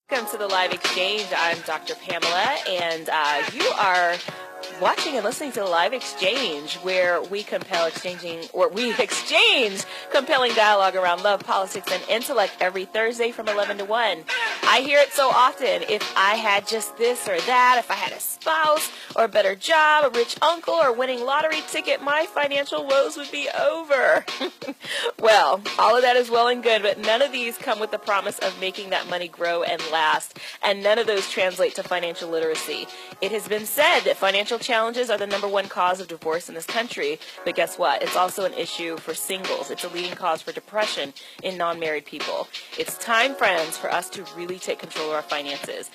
Welcome to the Live Exchange. I'm Dr. Pamela, and you are watching and listening to the Live Exchange, where we exchange compelling dialogue around love, politics, and intellect every Thursday from 11 to 1. I hear it so often. If I had just this or that, if I had a spouse or a better job, a rich uncle, or a winning lottery ticket, my financial woes would be over. Well, all of that is well and good, but none of these come with the promise of making that money grow and last, and none of those translate to financial literacy. It has been said that financial challenges are the #1 cause of divorce in this country, but guess what? It's also an issue for singles. It's a leading cause for depression in non-married people. It's time, friends, for us to really take control of our finances.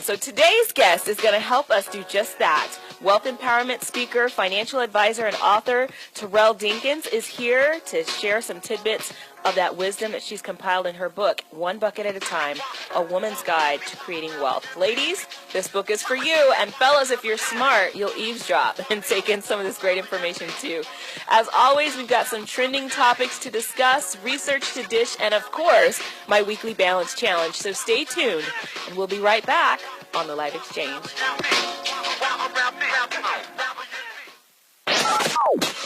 So today's guest is going to help us do just that. Wealth empowerment speaker, financial advisor, and author Terrell Dinkins is here to share some tidbits of that wisdom that she's compiled in her book, One Bucket at a Time, A Woman's Guide to Creating Wealth. Ladies, this book is for you, and fellas, if you're smart, you'll eavesdrop and take in some of this great information too. As always, we've got some trending topics to discuss, research to dish, and of course, my weekly balance challenge. So stay tuned, and we'll be right back on the Live Exchange.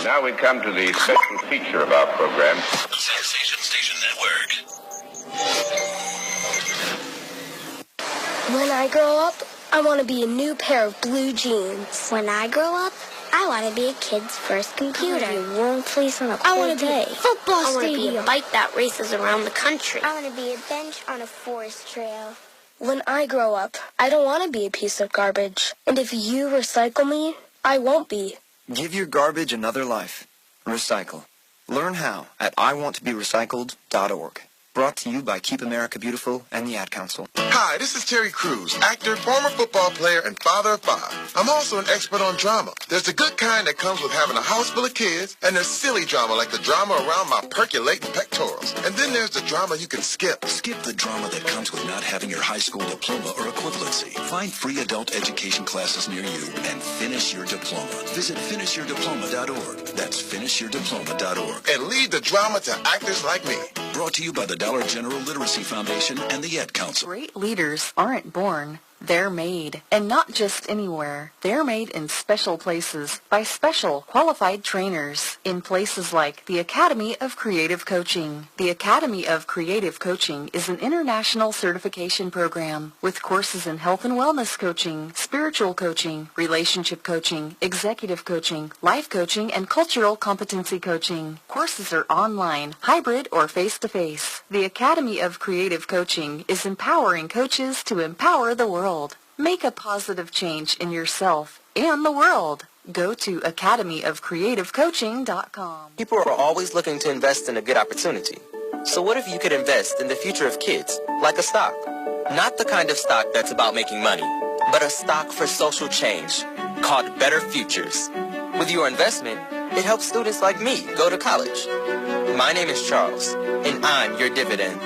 Now we come to the special feature of our program. Sensation Station Network. When I grow up, I want to be a new pair of blue jeans. When I grow up, I want to be a kid's first computer. I want to be a warm place on a I cold want to be day. a football I want to be stadium. a bike that races around the country. I want to be a bench on a forest trail. When I grow up, I don't want to be a piece of garbage. And if you recycle me, I won't be. Give your garbage another life. Recycle. Learn how at iwanttoberecycled.org. Brought to you by Keep America Beautiful and the Ad Council. Hi, this is Terry Crews, actor, former football player, and father of 5. I'm also an expert on drama. There's the good kind that comes with having a house full of kids, and there's silly drama like the drama around my percolating pectorals. And then there's the drama you can skip. Skip the drama that comes with not having your high school diploma or equivalency. Find free adult education classes near you and finish your diploma. Visit finishyourdiploma.org. That's finishyourdiploma.org. And leave the drama to actors like me. Brought to you by the Dollar General Literacy Foundation and the Ad Council. Great leaders aren't born. They're made. And not just anywhere. They're made in special places by special qualified trainers in places like the Academy of Creative Coaching. The Academy of Creative Coaching is an international certification program with courses in health and wellness coaching, spiritual coaching, relationship coaching, executive coaching, life coaching, and cultural competency coaching. Courses are online, hybrid, or face-to-face. The Academy of Creative Coaching is empowering coaches to empower the world. Make a positive change in yourself and the world. Go to academyofcreativecoaching.com. People are always looking to invest in a good opportunity. So what if you could invest in the future of kids, like a stock? Not the kind of stock that's about making money, but a stock for social change called Better Futures. With your investment, it helps students like me go to college. My name is Charles, and I'm your dividend.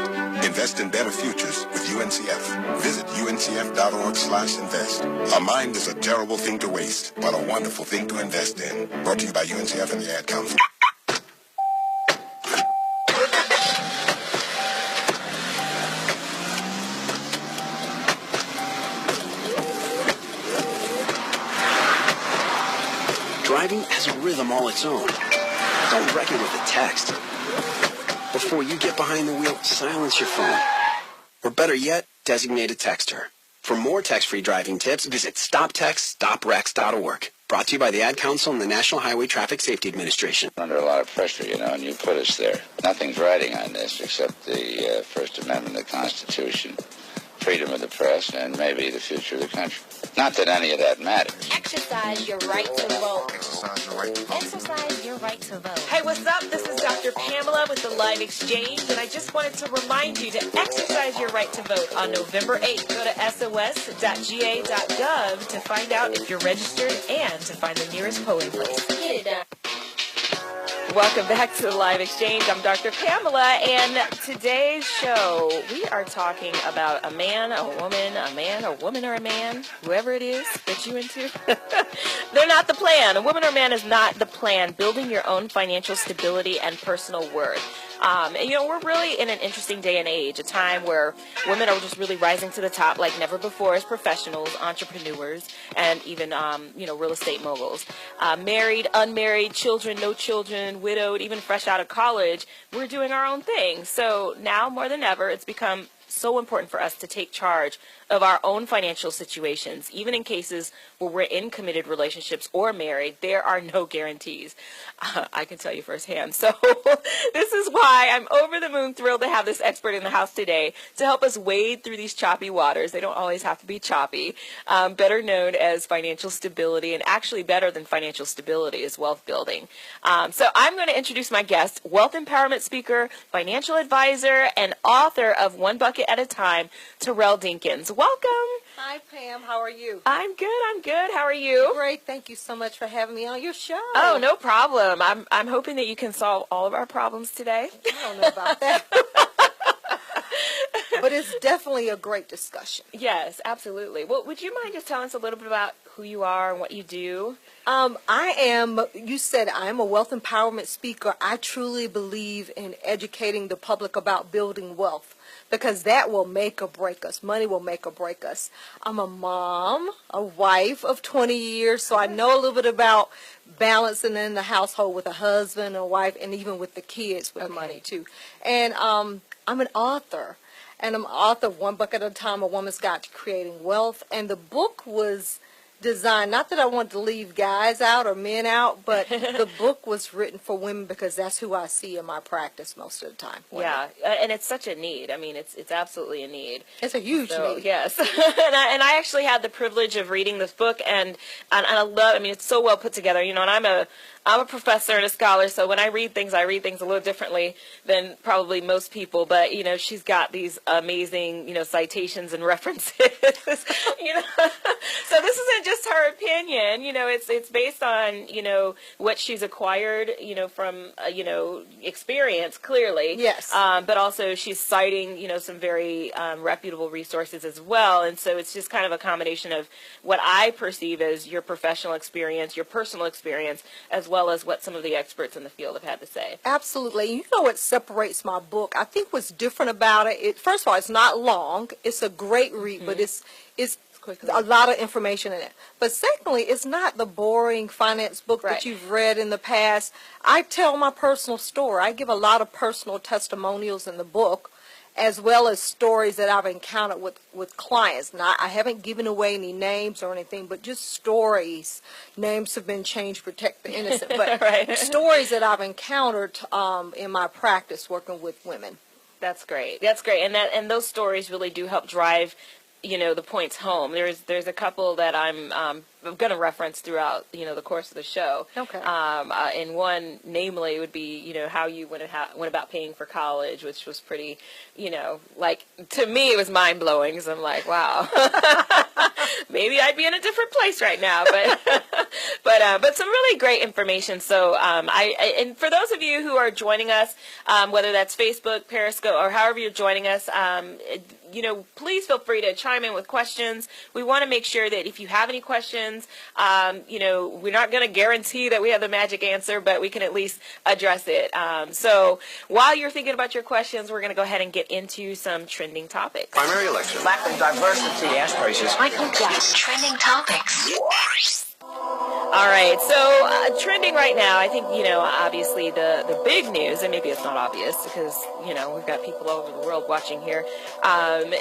Invest in better futures with UNCF. Visit uncf.org/invest. A mind is a terrible thing to waste, but a wonderful thing to invest in. Brought to you by UNCF and the Ad Council. Driving has a rhythm all its own. Don't wreck it with a text. Before you get behind the wheel, silence your phone. Or better yet, designate a texter. For more text-free driving tips, visit stoptextstoprex.org. Brought to you by the Ad Council and the National Highway Traffic Safety Administration. Under a lot of pressure, and you put us there. Nothing's riding on this except the First Amendment of the Constitution, freedom of the press, and maybe the future of the country. Not that any of that matters. Exercise your right to vote. Exercise your right to vote. Exercise your right to vote. Hey, what's up? This is Dr. Pamela with the Live Exchange, and I just wanted to remind you to exercise your right to vote on November 8th. Go to sos.ga.gov to find out if you're registered and to find the nearest polling place. Get it done. Welcome back to the Live Exchange. I'm Dr. Pamela, and today's show, we are talking about a man, a woman, or a man, whoever it is that you into. They're not the plan. A woman or man is not the plan. Building your own financial stability and personal worth. And, we're really in an interesting day and age, a time where women are just really rising to the top like never before as professionals, entrepreneurs, and even, real estate moguls. Married, unmarried, children, no children, widowed, even fresh out of college, we're doing our own thing. So now more than ever, it's become so important for us to take charge of our own financial situations. Even in cases where we're in committed relationships or married, there are no guarantees. I can tell you firsthand. So this is why I'm over the moon thrilled to have this expert in the house today to help us wade through these choppy waters. They don't always have to be choppy. Better known as financial stability, and actually better than financial stability is wealth building. So I'm going to introduce my guest, wealth empowerment speaker, financial advisor, and author of One Bucket at a Time, Terrell Dinkins. Welcome. Hi, Pam. How are you? I'm good. How are you? Great. Thank you so much for having me on your show. Oh, no problem. I'm hoping that you can solve all of our problems today. I don't know about that. But it's definitely a great discussion. Yes, absolutely. Well, would you mind just telling us a little bit about who you are and what you do? You said I'm a wealth empowerment speaker. I truly believe in educating the public about building wealth, because that will make or break us. Money will make or break us. I'm a mom, a wife of 20 years, so I know a little bit about balancing in the household with a husband, a wife, and even with the kids with money too. And I'm an author, and I'm author of One Bucket at a Time, A Woman's Guide to Creating Wealth. And the book was designed, not that I want to leave guys out or men out, but the book was written for women because that's who I see in my practice most of the time. Women. Yeah, and it's such a need. I mean, it's absolutely a need. It's a huge need. Yes. and I actually had the privilege of reading this book, and I love, I mean, it's so well put together, and I'm a professor and a scholar, so when I read things a little differently than probably most people, but, she's got these amazing, citations and references, so this isn't just her opinion, it's based on, what she's acquired, from, experience, clearly. Yes. But also she's citing, some very reputable resources as well, and so it's just kind of a combination of what I perceive as your professional experience, your personal experience, as well as what some of the experts in the field have had to say. Absolutely. You know what separates my book? I think what's different about it, first of all, it's not long. It's a great read, but it's a lot of information in it. But secondly, it's not the boring finance book that you've read in the past. I tell my personal story. I give a lot of personal testimonials in the book, as well as stories that I've encountered with clients. Now, I haven't given away any names or anything, but just stories. Names have been changed to protect the innocent, but stories that I've encountered in my practice working with women. That's great. That's great. And those stories really do help drive the points home. There's a couple that I'm going to reference throughout, the course of the show. Okay. And one, namely, would be, how you went about paying for college, which was pretty, like, to me, it was mind-blowing, because I'm like, wow, maybe I'd be in a different place right now, but some really great information. So, and for those of you who are joining us, whether that's Facebook, Periscope, or however you're joining us, please feel free to chime in with questions. We want to make sure that if you have any questions, we're not going to guarantee that we have the magic answer, but we can at least address it. So while you're thinking about your questions, we're going to go ahead and get into some trending topics. Primary election. Lack of diversity. Gas prices. Michael Guest. Trending topics. All right, so trending right now, I think, obviously the big news, and maybe it's not obvious because, we've got people all over the world watching here,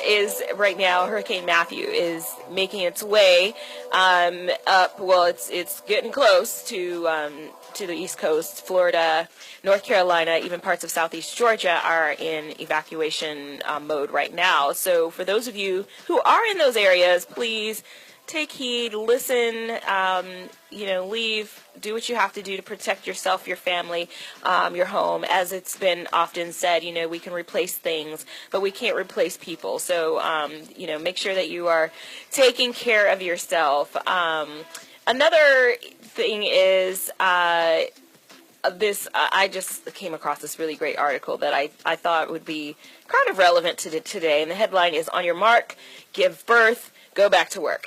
is right now Hurricane Matthew is making its way up. Well, it's getting close to the East Coast. Florida, North Carolina, even parts of Southeast Georgia are in evacuation mode right now. So for those of you who are in those areas, please take heed, listen, leave, do what you have to do to protect yourself, your family, your home. As it's been often said, we can replace things, but we can't replace people. So, make sure that you are taking care of yourself. Another thing is I just came across this really great article that I thought would be kind of relevant to today. And the headline is, "On Your Mark, Give Birth, go back to work.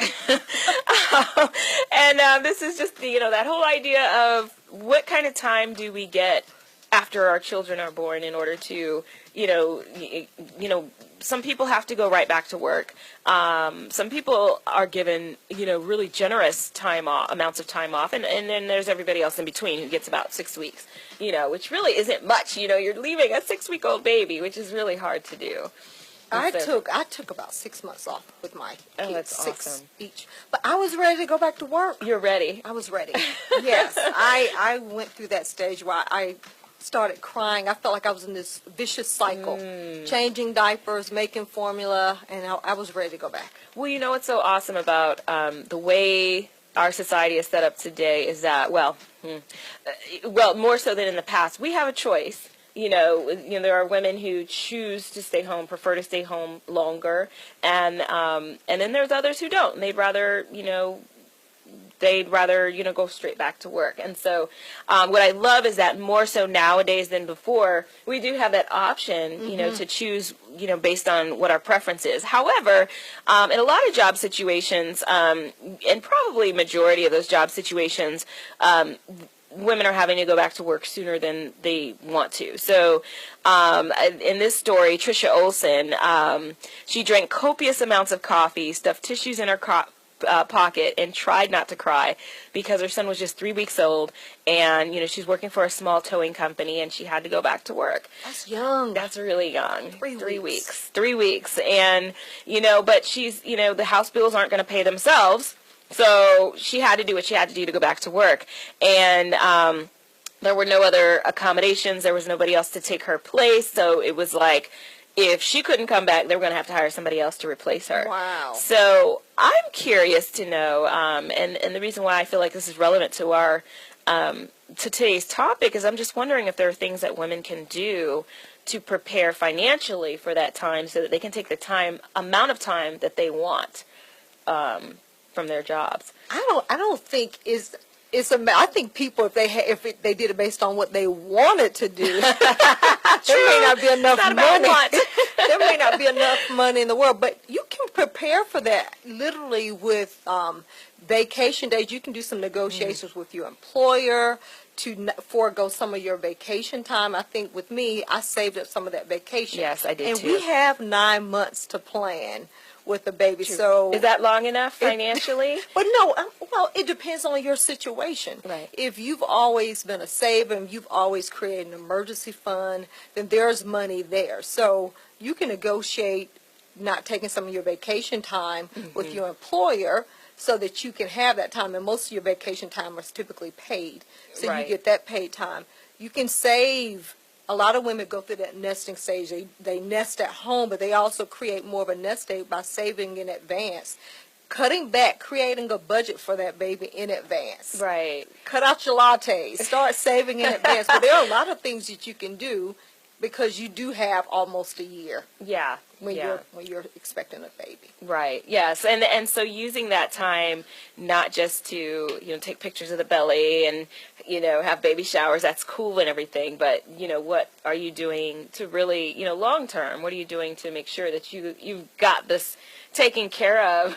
And this is just, that whole idea of what kind of time do we get after our children are born in order to, some people have to go right back to work. Some people are given, really generous amounts of time off. And then there's everybody else in between who gets about 6 weeks, which really isn't much. You're leaving a 6-week-old baby, which is really hard to do. I took about 6 months off with my kids, that's 6 awesome. each. But I was ready to go back to work. You're ready. I was ready. Yes, I went through that stage where I started crying. I felt like I was in this vicious cycle, changing diapers, making formula, and I was ready to go back. Well, what's so awesome about the way our society is set up today is that, well, more so than in the past, we have a choice. There are women who choose to stay home, prefer to stay home longer, and then there's others who don't. And they'd rather go straight back to work. And so what I love is that more so nowadays than before, we do have that option, to choose, based on what our preference is. However, in a lot of job situations, and probably majority of those job situations, women are having to go back to work sooner than they want to. So in this story, Tricia Olson, she drank copious amounts of coffee, stuffed tissues in her pocket, and tried not to cry because her son was just 3 weeks old, and she's working for a small towing company, and she had to go back to work. That's young. That's really young. 3 weeks. 3 weeks. And but she's the house bills aren't going to pay themselves. So she had to do what she had to do to go back to work. And there were no other accommodations. There was nobody else to take her place. So it was like, if she couldn't come back, they were going to have to hire somebody else to replace her. Wow. So I'm curious to know, and the reason why I feel like this is relevant to our to today's topic is I'm just wondering if there are things that women can do to prepare financially for that time so that they can take the amount of time that they want from their jobs. I don't think I think people, if they did it based on what they wanted to do, there may not be enough money. There may not be enough money in the world, but you can prepare for that literally with vacation days. You can do some negotiations with your employer to forego some of your vacation time. I think with me, I saved up some of that vacation. Yes, I did too. And we have 9 months to plan with the baby. True. So is that long enough financially? But no, well, it depends on your situation. Right. If you've always been a saver and you've always created an emergency fund, then there's money there. So you can negotiate not taking some of your vacation time with your employer so that you can have that time. And most of your vacation time is typically paid. So you get that paid time. You can save. A lot of women go through that nesting stage. They nest at home, but they also create more of a nest egg by saving in advance. Cutting back, creating a budget for that baby in advance. Right. Cut out your lattes. Start saving in advance. But there are a lot of things that you can do because you do have almost a year. Yeah. When you're expecting a baby. Right. Yes. And so using that time not just to, take pictures of the belly and, have baby showers, that's cool and everything, but, what are you doing to really, long term? What are you doing to make sure that you've got this taken care of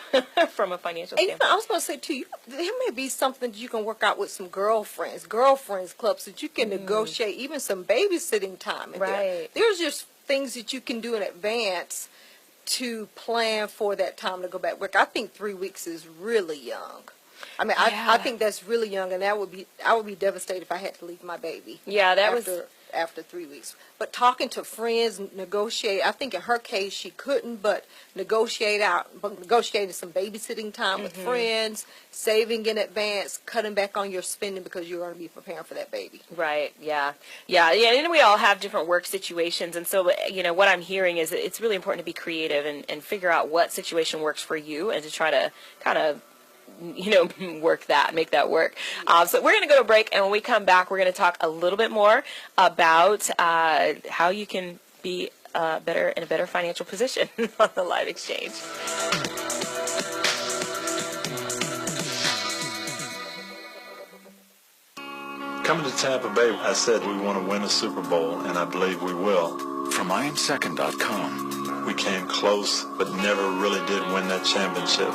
from a financial standpoint? I was going to say, too, there may be something that you can work out with some girlfriends clubs that you can negotiate even some babysitting time. Right. There's just things that you can do in advance to plan for that time to go back to work. I think 3 weeks is really young. I mean, I think that's really young, and I would be devastated if I had to leave my baby. Yeah, after 3 weeks. But talking to friends, negotiate. I think in her case she couldn't, but negotiating some babysitting time with friends, saving in advance, cutting back on your spending because you're going to be preparing for that baby. Right. Yeah. And we all have different work situations, and so what I'm hearing is it's really important to be creative and figure out what situation works for you, and to try to kind of make that work. So we're going to go to a break, and when we come back, we're going to talk a little bit more about how you can be in a better financial position on the Live Exchange. Coming to Tampa Bay, I said we want to win a Super Bowl, and I believe we will. From IamSecond.com. We came close, but never really did win that championship.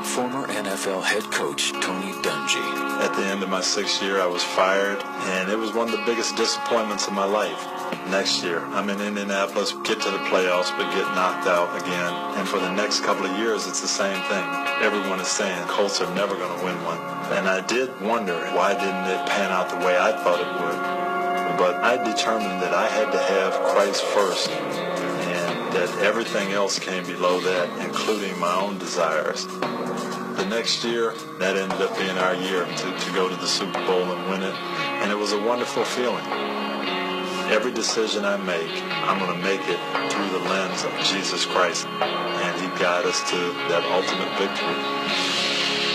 Former NFL head coach Tony Dungy. At the end of my 6th year, I was fired, and it was one of the biggest disappointments of my life. Next year, I'm in Indianapolis, get to the playoffs, but get knocked out again. And for the next couple of years, it's the same thing. Everyone is saying Colts are never going to win one. And I did wonder, why didn't it pan out the way I thought it would? But I determined that I had to have Christ first, and that everything else came below that, including my own desires. The next year, that ended up being our year to go to the Super Bowl and win it, and it was a wonderful feeling. Every decision I make, I'm going to make it through the lens of Jesus Christ, and He guides us to that ultimate victory.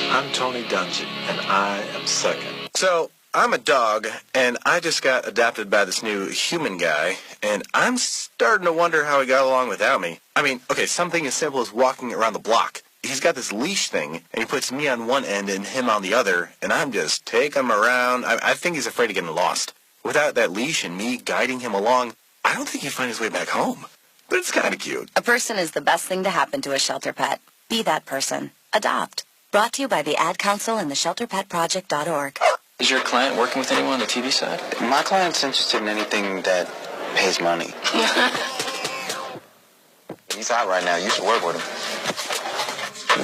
I'm Tony Dungy, and I am second. So, I'm a dog, and I just got adopted by this new human guy, and I'm starting to wonder how he got along without me. I mean, okay, something as simple as walking around the block. He's got this leash thing, and he puts me on one end and him on the other, and I'm just taking him around. I think he's afraid of getting lost. Without that leash and me guiding him along, I don't think he'd find his way back home. But it's kind of cute. A person is the best thing to happen to a shelter pet. Be that person. Adopt. Brought to you by the Ad Council and the ShelterPetProject.org. Is your client working with anyone on the TV side? My client's interested in anything that pays money. He's out right now. You should work with him.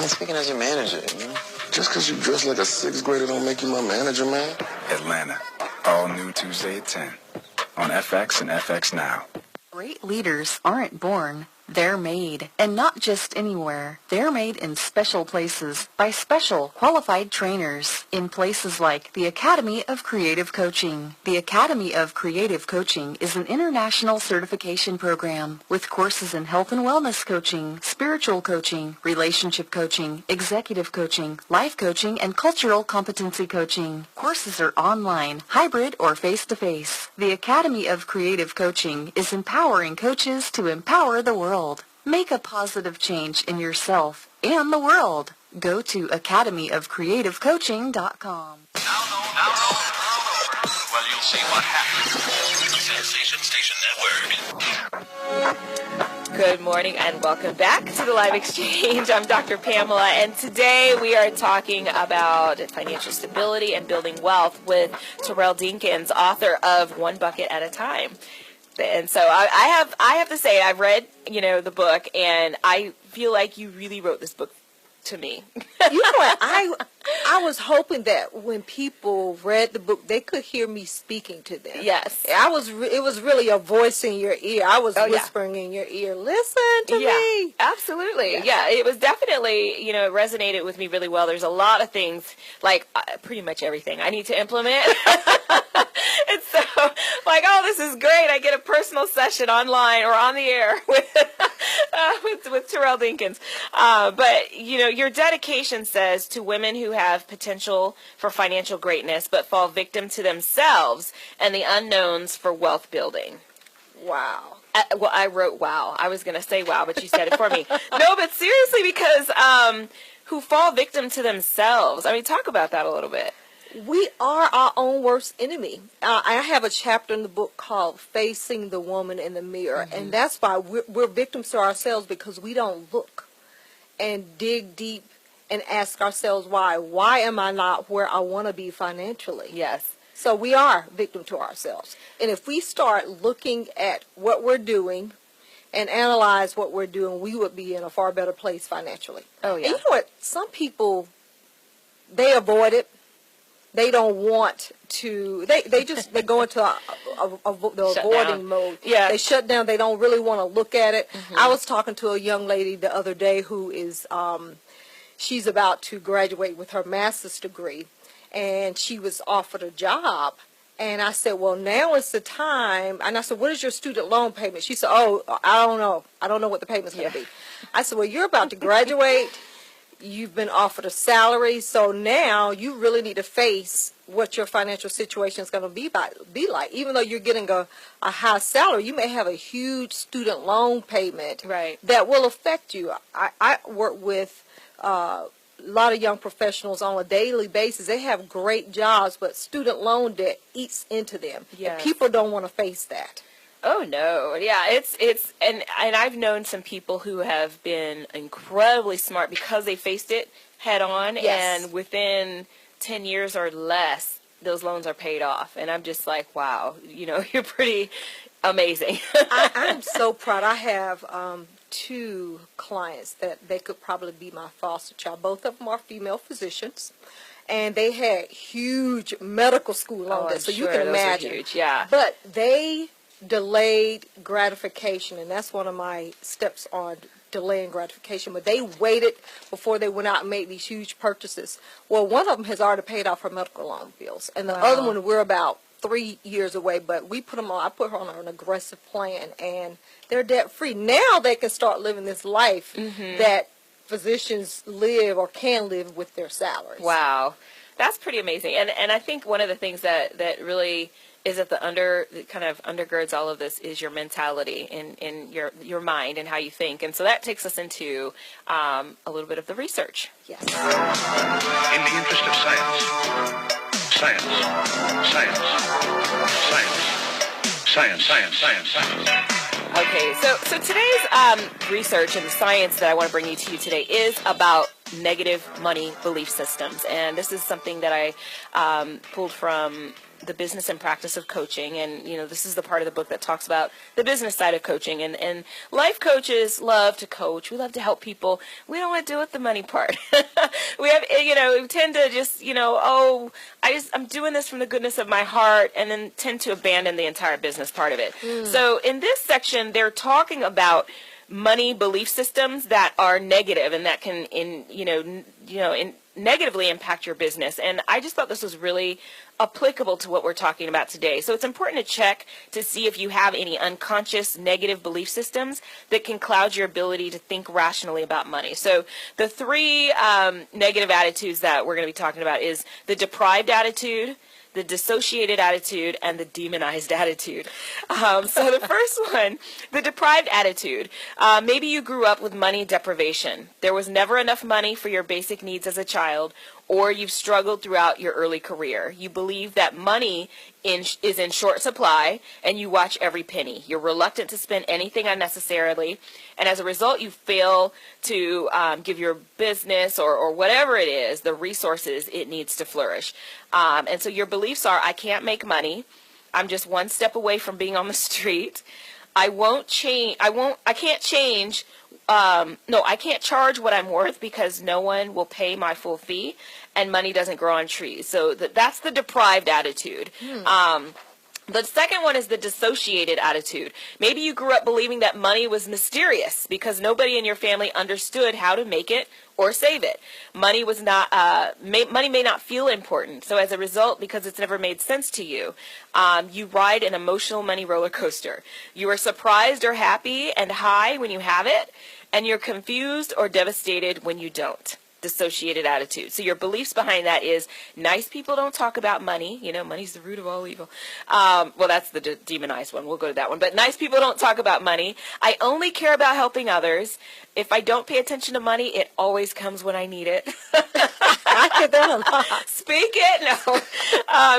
I'm speaking as your manager, you know? Just because you dress like a 6th grader don't make you my manager, man. Atlanta. All new Tuesday at 10 on FX and FX Now. Great leaders aren't born, they're made. And not just anywhere. They're made in special places by special qualified trainers in places like the Academy of Creative Coaching. The Academy of Creative Coaching is an international certification program with courses in health and wellness coaching, spiritual coaching, relationship coaching, executive coaching, life coaching, and cultural competency coaching. Courses are online, hybrid, or face-to-face. The Academy of Creative Coaching is empowering coaches to empower the world. Make a positive change in yourself and the world. Go to academyofcreativecoaching.com. Well, you'll see what happens. Sensation Station Network. Good morning and welcome back to the Live Exchange. I'm Dr. Pamela, and today we are talking about financial stability and building wealth with Terrell Dinkins, author of One Bucket at a Time. And so I have to say, I've read, the book, and I feel like you really wrote this book to me. You know what? I was hoping that when people read the book, they could hear me speaking to them. Yes. It was really a voice in your ear. I was whispering in your ear, listen to me. Absolutely. Yeah, it was definitely, it resonated with me really well. There's a lot of things, like pretty much everything I need to implement. And so, this is great. I get a personal session online or on the air with Terrell Dinkins. But, your dedication says to women who have potential for financial greatness but fall victim to themselves and the unknowns for wealth building. Wow. Well, I wrote wow. I was going to say wow, but you said it for me. No, but seriously, because who fall victim to themselves. I mean, talk about that a little bit. We are our own worst enemy. I have a chapter in the book called Facing the Woman in the Mirror, and that's why we're victims to ourselves, because we don't look and dig deep and ask ourselves why. Why am I not where I want to be financially? Yes. So we are victim to ourselves. And if we start looking at what we're doing and analyze what we're doing, we would be in a far better place financially. Oh, yeah. And you know what? Some people, they avoid it. They don't want to. They go into the avoiding mode. Yeah. They shut down. They don't really want to look at it. I was talking to a young lady the other day who is she's about to graduate with her master's degree, and she was offered a job. And I said, well, now is the time. And I said, what is your student loan payment? She said, oh, I don't know. I don't know what the payment's going to be. I said, well, you're about to graduate. You've been offered a salary, so now you really need to face what your financial situation is going to be like. Even though you're getting a high salary, you may have a huge student loan payment that will affect you. I work with a lot of young professionals on a daily basis. They have great jobs, but student loan debt eats into them. Yes. And people don't want to face that. Oh no. Yeah, it's and I've known some people who have been incredibly smart because they faced it head on, Yes. and within 10 years or less those loans are paid off, and I'm just like, wow, you're pretty amazing. I'm so proud. I have two clients that they could probably be my foster child. Both of them are female physicians, and they had huge medical school on Oh, this, so I'm you sure can those are imagine. huge, yeah. But they delayed gratification, and that's one of my steps on delaying gratification. But they waited before they went out and made these huge purchases. Well, one of them has already paid off her medical loan bills, and the Wow. other one we're about 3 years away. But we put them on. I put her on an aggressive plan, and they're debt free. Now they can start living this life that physicians live or can live with their salaries. Wow, that's pretty amazing. And I think one of the things that really is that that kind of undergirds all of this is your mentality in your mind and how you think. And so that takes us into a little bit of the research. Yes. In the interest of science. Science. Science. Science. Science. Science. Science. Science. Okay, so today's research and the science that I want to bring to you today is about negative money belief systems. And this is something that I pulled from the business and practice of coaching. And, this is the part of the book that talks about the business side of coaching. And life coaches love to coach. We love to help people. We don't want to deal with the money part. We tend to just, I'm doing this from the goodness of my heart, and then tend to abandon the entire business part of it. So in this section, they're talking about money belief systems that are negative and that can negatively impact your business. And I just thought this was really applicable to what we're talking about today. So it's important to check to see if you have any unconscious negative belief systems that can cloud your ability to think rationally about money. So the three negative attitudes that we're going to be talking about is the deprived attitude, the dissociated attitude, and the demonized attitude. So the first one, the deprived attitude. Maybe you grew up with money deprivation. There was never enough money for your basic needs as a child, or you've struggled throughout your early career. You believe that money is in short supply, and you watch every penny. You're reluctant to spend anything unnecessarily, and as a result, you fail to give your business or whatever it is the resources it needs to flourish. And so your beliefs are, I can't make money. I'm just one step away from being on the street. I can't charge what I'm worth because no one will pay my full fee, and money doesn't grow on trees. So that's the deprived attitude. The second one is the dissociated attitude. Maybe you grew up believing that money was mysterious because nobody in your family understood how to make it or save it. Money may not feel important. So as a result, because it's never made sense to you, you ride an emotional money roller coaster. You are surprised or happy and high when you have it, and you're confused or devastated when you don't. Dissociated attitude. So your beliefs behind that is nice people don't talk about money. Money's the root of all evil. Well, that's the demonized one. We'll go to that one. But nice people don't talk about money. I only care about helping others. If I don't pay attention to money, it always comes when I need it. I get that a lot. Speak it. No.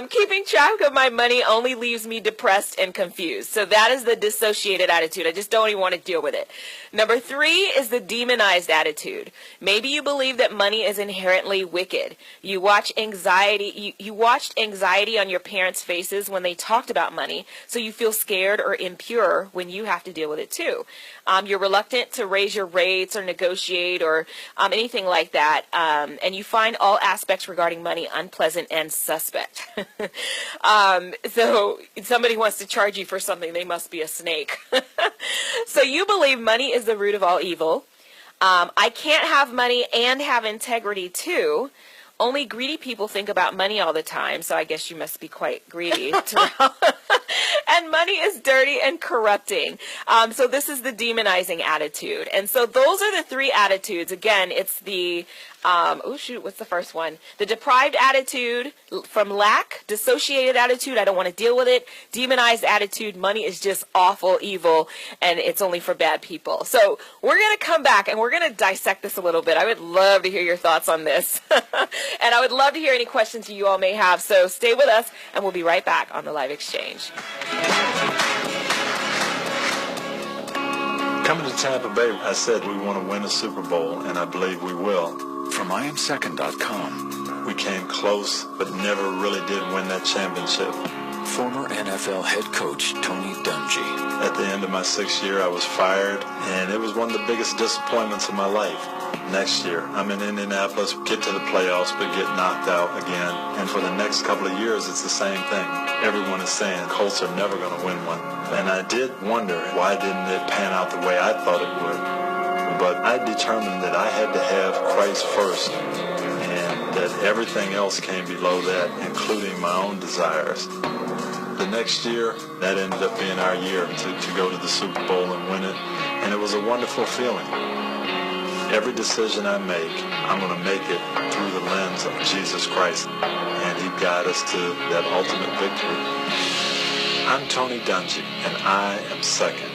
Keeping track of my money only leaves me depressed and confused. So that is the dissociated attitude. I just don't even want to deal with it. Number 3 is the demonized attitude. Maybe you believe that money is inherently wicked. You watched anxiety on your parents' faces when they talked about money, so you feel scared or impure when you have to deal with it too. You're reluctant to raise your rates or negotiate or anything like that, and you find all aspects regarding money unpleasant and suspect. So if somebody wants to charge you for something, they must be a snake. So you believe money is the root of all evil. I can't have money and have integrity too. Only greedy people think about money all the time, so I guess you must be quite greedy. And money is dirty and corrupting. So this is the demonizing attitude. And so those are the 3 attitudes. Again, it's the, what's the first one? The deprived attitude from lack, dissociated attitude, I don't want to deal with it, demonized attitude, money is just awful, evil, and it's only for bad people. So we're going to come back and we're going to dissect this a little bit. I would love to hear your thoughts on this. And I would love to hear any questions you all may have. So stay with us, and we'll be right back on the Live Exchange. Coming to Tampa Bay, I said we want to win a Super Bowl, and I believe we will. From IamSecond.com. We came close, but never really did win that championship. Former NFL head coach Tony Dungy. At the end of my 6th year, I was fired, and it was one of the biggest disappointments of my life. Next year, I'm in Indianapolis, get to the playoffs, but get knocked out again. And for the next couple of years, it's the same thing. Everyone is saying Colts are never going to win one. And I did wonder, why didn't it pan out the way I thought it would? But I determined that I had to have Christ first, and that everything else came below that, including my own desires. The next year, that ended up being our year to go to the Super Bowl and win it, and it was a wonderful feeling. Every decision I make, I'm going to make it through the lens of Jesus Christ, and He guide us to that ultimate victory. I'm Tony Dungy, and I am second.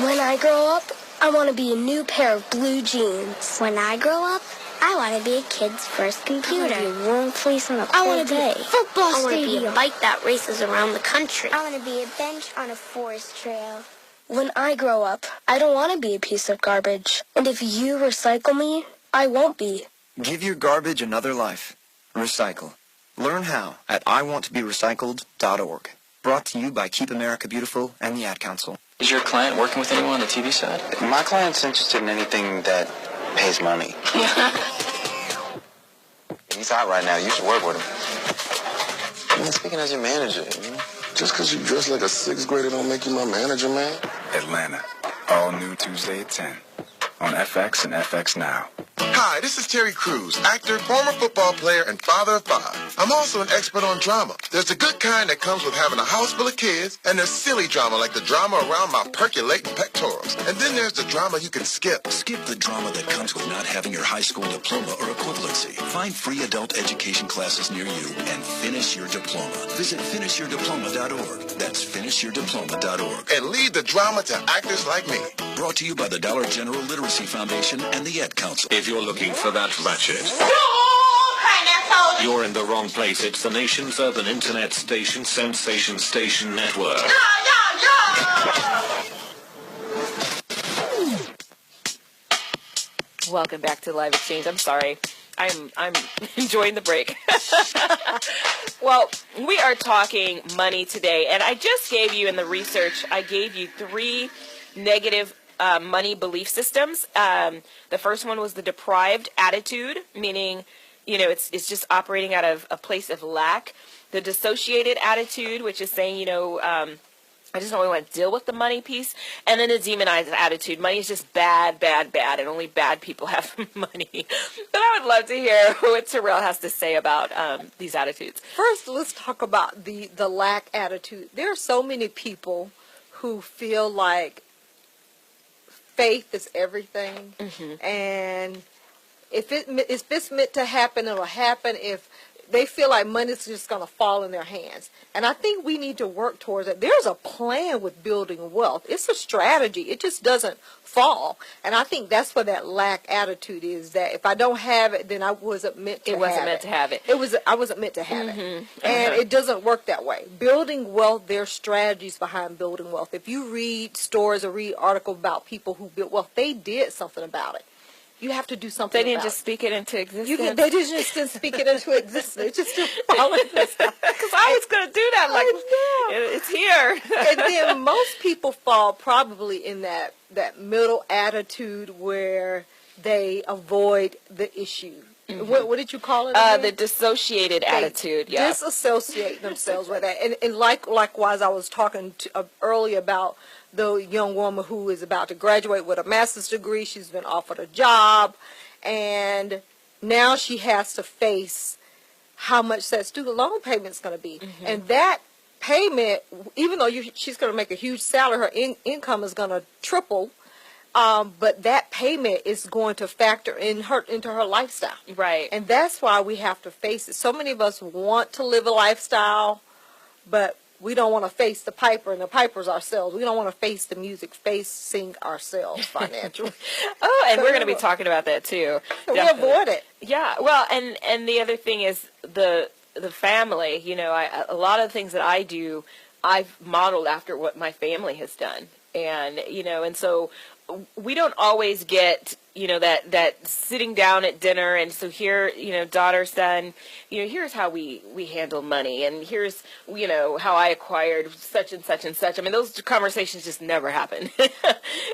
When I grow up, I want to be a new pair of blue jeans. When I grow up, I want to be a kid's first computer. I want to be a warm fleece on a I want cold to be day. a football I want to stadium. be a bike that races around the country. I want to be a bench on a forest trail. When I grow up, I don't want to be a piece of garbage. And if you recycle me, I won't be. Give your garbage another life. Recycle. Learn how at iwanttoberecycled.org. Brought to you by Keep America Beautiful and the Ad Council. Is your client working with anyone on the TV side? My client's interested in anything that pays money. He's out right now. You should work with him. I'm speaking as your manager, you know? Just because you dress like a 6th grader don't make you my manager, man. Atlanta. All new Tuesday at 10 on FX and FX Now. Hi, this is Terry Crews, actor, former football player, and father of 5. I'm also an expert on drama. There's the good kind that comes with having a house full of kids, and there's silly drama like the drama around my percolating pectorals. And then there's the drama you can skip. Skip the drama that comes with not having your high school diploma or equivalency. Find free adult education classes near you and finish your diploma. Visit finishyourdiploma.org. That's finishyourdiploma.org. And leave the drama to actors like me. Brought to you by the Dollar General Literacy Foundation and the Ad Council. If you're looking for that ratchet, you're in the wrong place. It's the nation's urban internet station, Sensation Station Network. Welcome back to Live Exchange. I'm sorry. I'm enjoying the break. Well, we are talking money today, and I just gave you in the research, I gave you 3 negative money belief systems. The first one was the deprived attitude, meaning, you know, it's just operating out of a place of lack. The dissociated attitude, which is saying, you know, I just don't really want to deal with the money piece. And then the demonized attitude. Money is just bad, bad, bad, and only bad people have money. But I would love to hear what Terrell has to say about these attitudes. First, let's talk about the lack attitude. There are so many people who feel like faith is everything, and if it's meant to happen, it'll happen. If they feel like money's just going to fall in their hands, and I think we need to work towards it. There's a plan with building wealth. It's a strategy. It just doesn't fall, and I think that's what that lack attitude is. That if I don't have it, then I wasn't meant to. have it. I wasn't meant to have it, and it doesn't work that way. Building wealth, there's strategies behind building wealth. If you read stories or read articles about people who built wealth, they did something about it. You have to do something. They didn't just speak it into existence. They didn't speak it into existence. They just still following this stuff. Because I was going to do that. Like, it's here. And then most people fall probably in that middle attitude where they avoid the issue. What did you call it? The dissociated attitude. Yeah. Disassociate themselves with that. And likewise, I was talking earlier about the young woman who is about to graduate with a master's degree. She's been offered a job, and now she has to face how much that student loan payment is going to be. And that payment, even though she's going to make a huge salary, her income is going to triple. But that payment is going to factor into her lifestyle. Right. And that's why we have to face it. So many of us want to live a lifestyle, but we don't want to face the piper, and the piper's ourselves. We don't want to face the music, sing ourselves financially. And we're going to be talking about that too. So we avoid it. Yeah. Well, and the other thing is the family. You know, a lot of the things that I do, I've modeled after what my family has done. And, you know, and so we don't always get, that sitting down at dinner. And so here, daughter, son, here's how we handle money. And here's, how I acquired such and such and such. I mean, those conversations just never happen in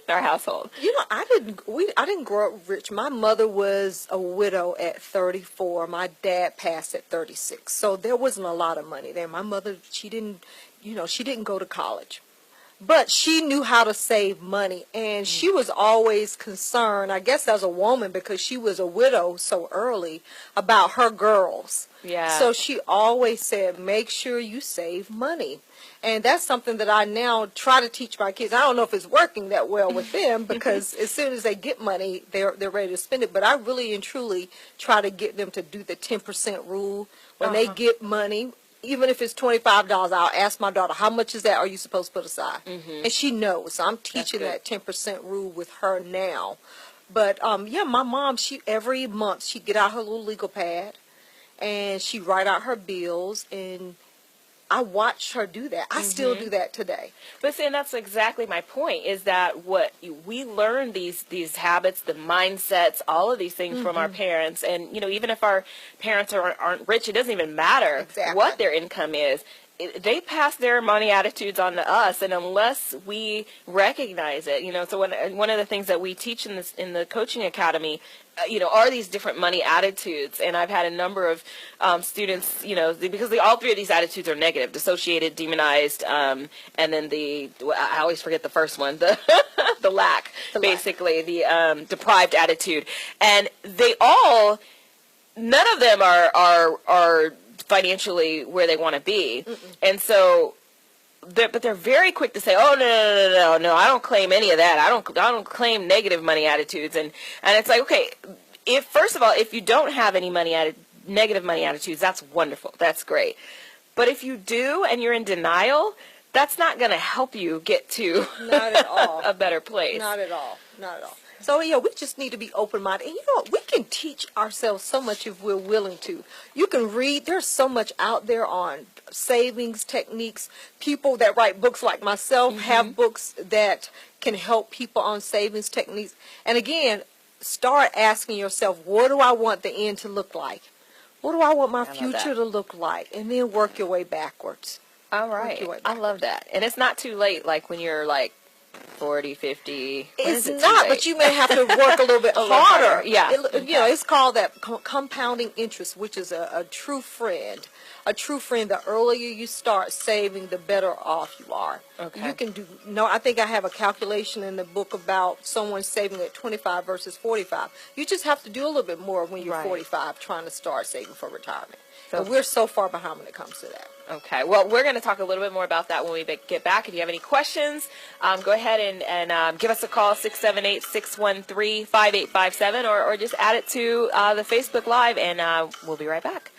our household. I didn't grow up rich. My mother was a widow at 34. My dad passed at 36. So there wasn't a lot of money there. My mother, she didn't go to college. But she knew how to save money, and she was always concerned, I guess as a woman, because she was a widow so early, about her girls. Yeah. So she always said, make sure you save money. And that's something that I now try to teach my kids. I don't know if it's working that well with them, because as soon as they get money, they're ready to spend it. But I really and truly try to get them to do the 10% rule. When they get money, even if it's $25, I'll ask my daughter, how much is that are you supposed to put aside? And she knows. So I'm teaching that 10% rule with her now. But, my mom, every month she'd get out her little legal pad and she'd write out her bills, and I watched her do that. I still do that today. But see, and that's exactly my point, is that we learn these habits, the mindsets, all of these things from our parents. And, even if our parents aren't rich, it doesn't even matter what their income is. They pass their money attitudes on to us, and unless we recognize it, so one of the things that we teach in the coaching academy, are these different money attitudes. And I've had a number of students, because all three of these attitudes are negative: dissociated, demonized, and then I always forget the first one, the lack, basically, the deprived attitude. And none of them are financially where they want to be. And so but they're very quick to say, oh, no, I don't claim any of that. I don't claim negative money attitudes. And it's like, okay, first of all, if you don't have any negative money attitudes, that's wonderful. That's great. But if you do and you're in denial, that's not going to help you get to not at all a better place. Not at all. So, we just need to be open-minded. And, we can teach ourselves so much if we're willing to. You can read. There's so much out there on savings techniques. People that write books like myself have books that can help people on savings techniques. And, again, start asking yourself, what do I want the end to look like? What do I want my future to look like? And then work your way backwards. All right. I love that. And it's not too late, like when you're like 40, 50. It's not, but you may have to work a little bit harder. Yeah. It's called that compounding interest, which is a true friend. A true friend, the earlier you start saving, the better off you are. Okay. You can I think I have a calculation in the book about someone saving at 25 versus 45. You just have to do a little bit more when you're 45, trying to start saving for retirement. And we're so far behind when it comes to that. Okay. Well, we're going to talk a little bit more about that when we get back. If you have any questions, go ahead and give us a call, 678-613-5857, or just add it to the Facebook Live, and we'll be right back.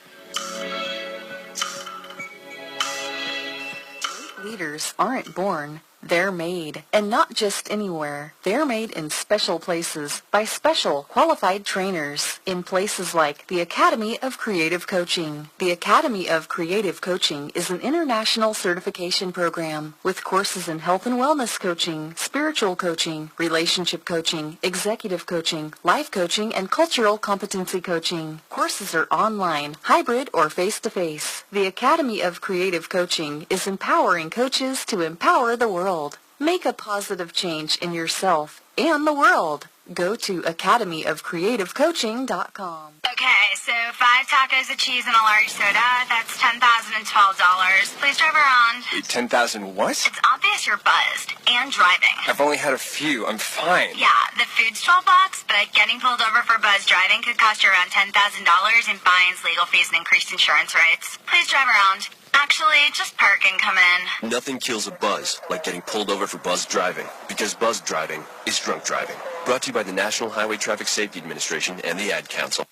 Leaders aren't born, they're made. And not just anywhere. They're made in special places by special qualified trainers in places like the Academy of Creative Coaching. The Academy of Creative Coaching is an international certification program with courses in health and wellness coaching, spiritual coaching, relationship coaching, executive coaching, life coaching, and cultural competency coaching. Courses are online, hybrid, or face-to-face. The Academy of Creative Coaching is empowering coaches to empower the world. Make a positive change in yourself and the world. Go to academyofcreativecoaching.com. Okay, so 5 tacos of cheese and a large soda, that's $10,012. Please drive around. 10,000 what? It's obvious you're buzzed and driving. I've only had a few. I'm fine. Yeah, the food's $12, but getting pulled over for buzz driving could cost you around $10,000 in fines, legal fees, and increased insurance rates. Please drive around. Actually, just park and come in. Nothing kills a buzz like getting pulled over for buzz driving, because buzz driving is drunk driving. Brought to you by the National Highway Traffic Safety Administration and the Ad Council.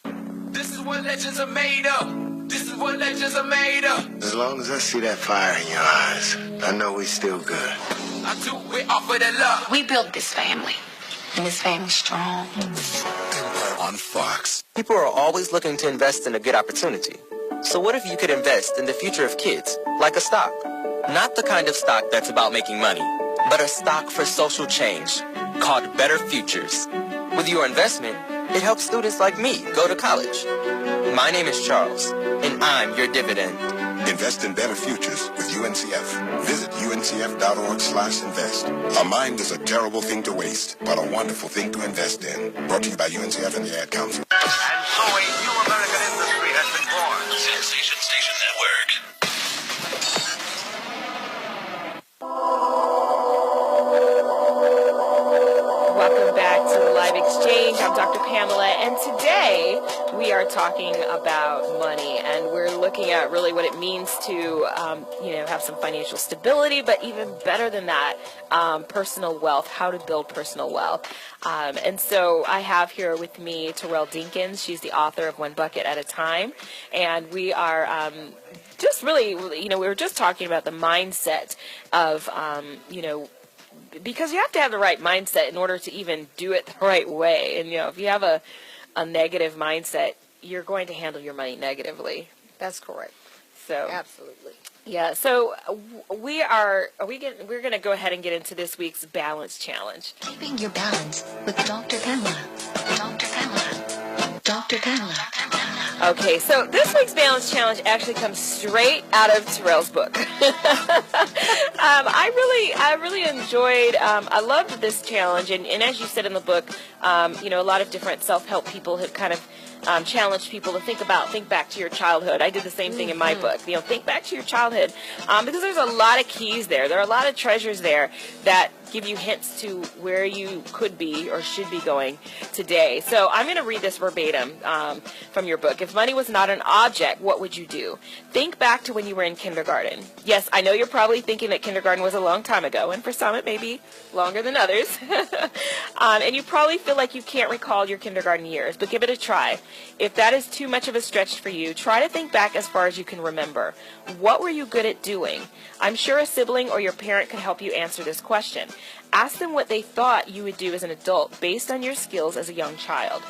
This is what legends are made of. This is what legends are made of. As long as I see that fire in your eyes, I know we still good. I do it off of that love. We built this family, and this family's strong. Empire on Fox. People are always looking to invest in a good opportunity. So what if you could invest in the future of kids, like a stock? Not the kind of stock that's about making money, but a stock for social change. called Better Futures. With your investment, it helps students like me go to college. My name is Charles, and I'm your dividend. Invest in better futures with UNCF. Visit uncf.org/invest. A mind is a terrible thing to waste, but a wonderful thing to invest in. Brought to you by UNCF and the Ad Council. And so a new American industry has been born. Sensation Station Network. Welcome back to the Live Exchange. I'm Dr. Pamela, and today we are talking about money, and we're looking at really what it means to, have some financial stability, but even better than that, personal wealth, how to build personal wealth. And so I have here with me Terrell Dinkins. She's the author of One Bucket at a Time, and we are just really, we were just talking about the mindset of, because you have to have the right mindset in order to even do it the right way. And, if you have a negative mindset, you're going to handle your money negatively. That's correct. So absolutely. Yeah. So we're going to go ahead and get into this week's balance challenge. Keeping your balance with Dr. Pamela. Dr. Pamela. Dr. Pamela. Okay, so this week's balance challenge actually comes straight out of Terrell's book. I really enjoyed, I loved this challenge, and as you said in the book, a lot of different self-help people have kind of challenged people to think back to your childhood. I did the same thing in my book. Think back to your childhood, because there's a lot of keys there. There are a lot of treasures there that give you hints to where you could be or should be going today. So I'm going to read this verbatim from your book. If money was not an object, what would you do? Think back to when you were in kindergarten. Yes, I know you're probably thinking that kindergarten was a long time ago, and for some it may be longer than others. And you probably feel like you can't recall your kindergarten years, but give it a try. If that is too much of a stretch for you, try to think back as far as you can remember. What were you good at doing? I'm sure a sibling or your parent could help you answer this question. Ask them what they thought you would do as an adult based on your skills as a young child.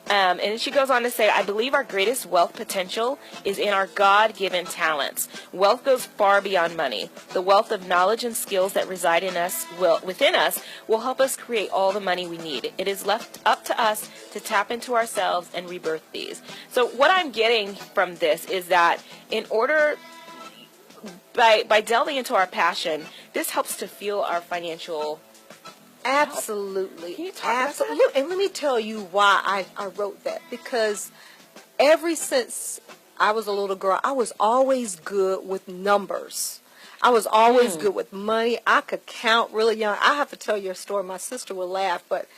And she goes on to say, I believe our greatest wealth potential is in our God-given talents. Wealth goes far beyond money. The wealth of knowledge and skills that reside within us will help us create all the money we need. It is left up to us to tap into ourselves and rebirth these. So what I'm getting from this is that in order, by delving into our passion, this helps to fuel our financial Absolutely. Can you talk about that? And let me tell you why I wrote that. Because ever since I was a little girl, I was always good with numbers. I was always good with money. I could count really young. I have to tell you a story. My sister will laugh, but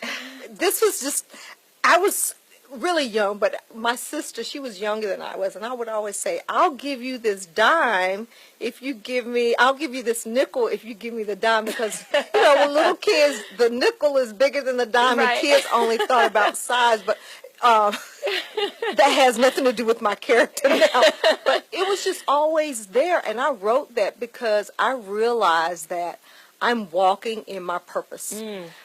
this was just, I was really young, but my sister, she was younger than I was, and I would always say, I'll give you this dime if you give me, I'll give you this nickel if you give me the dime, because, when little kids, the nickel is bigger than the dime, right. And kids only thought about size, but that has nothing to do with my character now. But it was just always there, and I wrote that because I realized that I'm walking in my purpose.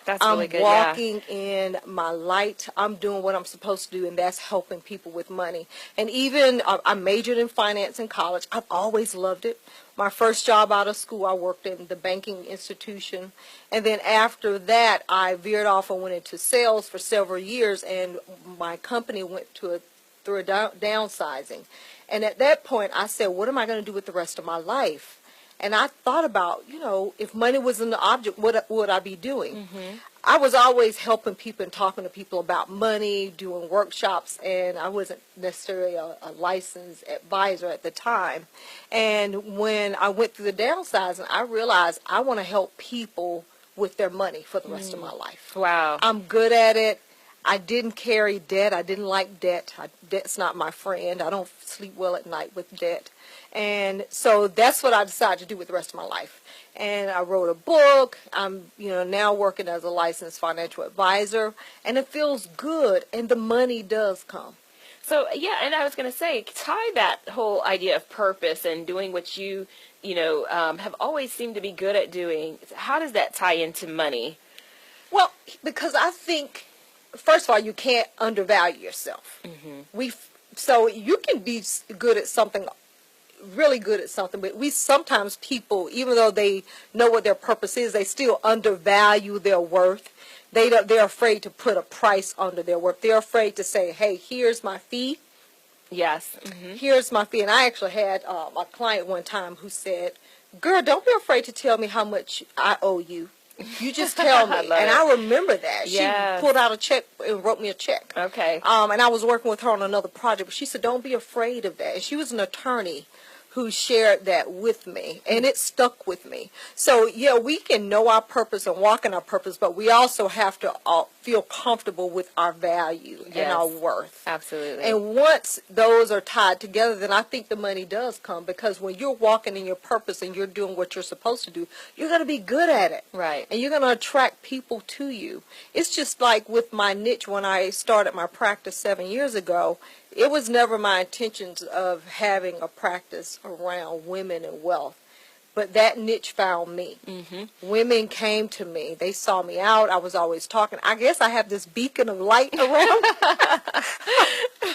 That's really good. I'm walking in my light. I'm doing what I'm supposed to do, and that's helping people with money. And even I majored in finance in college. I've always loved it. My first job out of school, I worked in the banking institution. And then after that, I veered off and went into sales for several years, and my company went through a downsizing. And at that point, I said, what am I going to do with the rest of my life? And I thought about, if money was an object, what would I be doing? Mm-hmm. I was always helping people and talking to people about money, doing workshops, and I wasn't necessarily a licensed advisor at the time. And when I went through the downsizing, I realized I want to help people with their money for the rest of my life. Wow. I'm good at it. I didn't carry debt. I didn't like debt. Debt's not my friend. I don't sleep well at night with debt. And so that's what I decided to do with the rest of my life. And I wrote a book. I'm, now working as a licensed financial advisor, and it feels good, and the money does come. So, yeah, and I was going to say, tie that whole idea of purpose and doing what you, have always seemed to be good at doing. How does that tie into money? Well, because I think, first of all, you can't undervalue yourself. Mm-hmm. So you can be good at something, really good at something, but sometimes people, even though they know what their purpose is, they still undervalue their worth. they're afraid to put a price under their work. They're afraid to say, hey, here's my fee. Yes. Mm-hmm. Here's my fee. And I actually had a client one time who said, girl, don't be afraid to tell me how much I owe you. You just tell me. And I remember that. Yes. She pulled out a check and wrote me a check. Okay. And I was working with her on another project. But she said, don't be afraid of that. And she was an attorney who shared that with me, and it stuck with me. So, yeah, we can know our purpose and walk in our purpose, but we also have to feel comfortable with our value and our worth. Absolutely. And once those are tied together, then I think the money does come, because when you're walking in your purpose and you're doing what you're supposed to do, you're going to be good at it. Right. And you're going to attract people to you. It's just like with my niche when I started my practice 7 years ago. It was never my intentions of having a practice around women and wealth, but that niche found me. Mm-hmm. Women came to me. They saw me out. I was always talking. I guess I have this beacon of light around.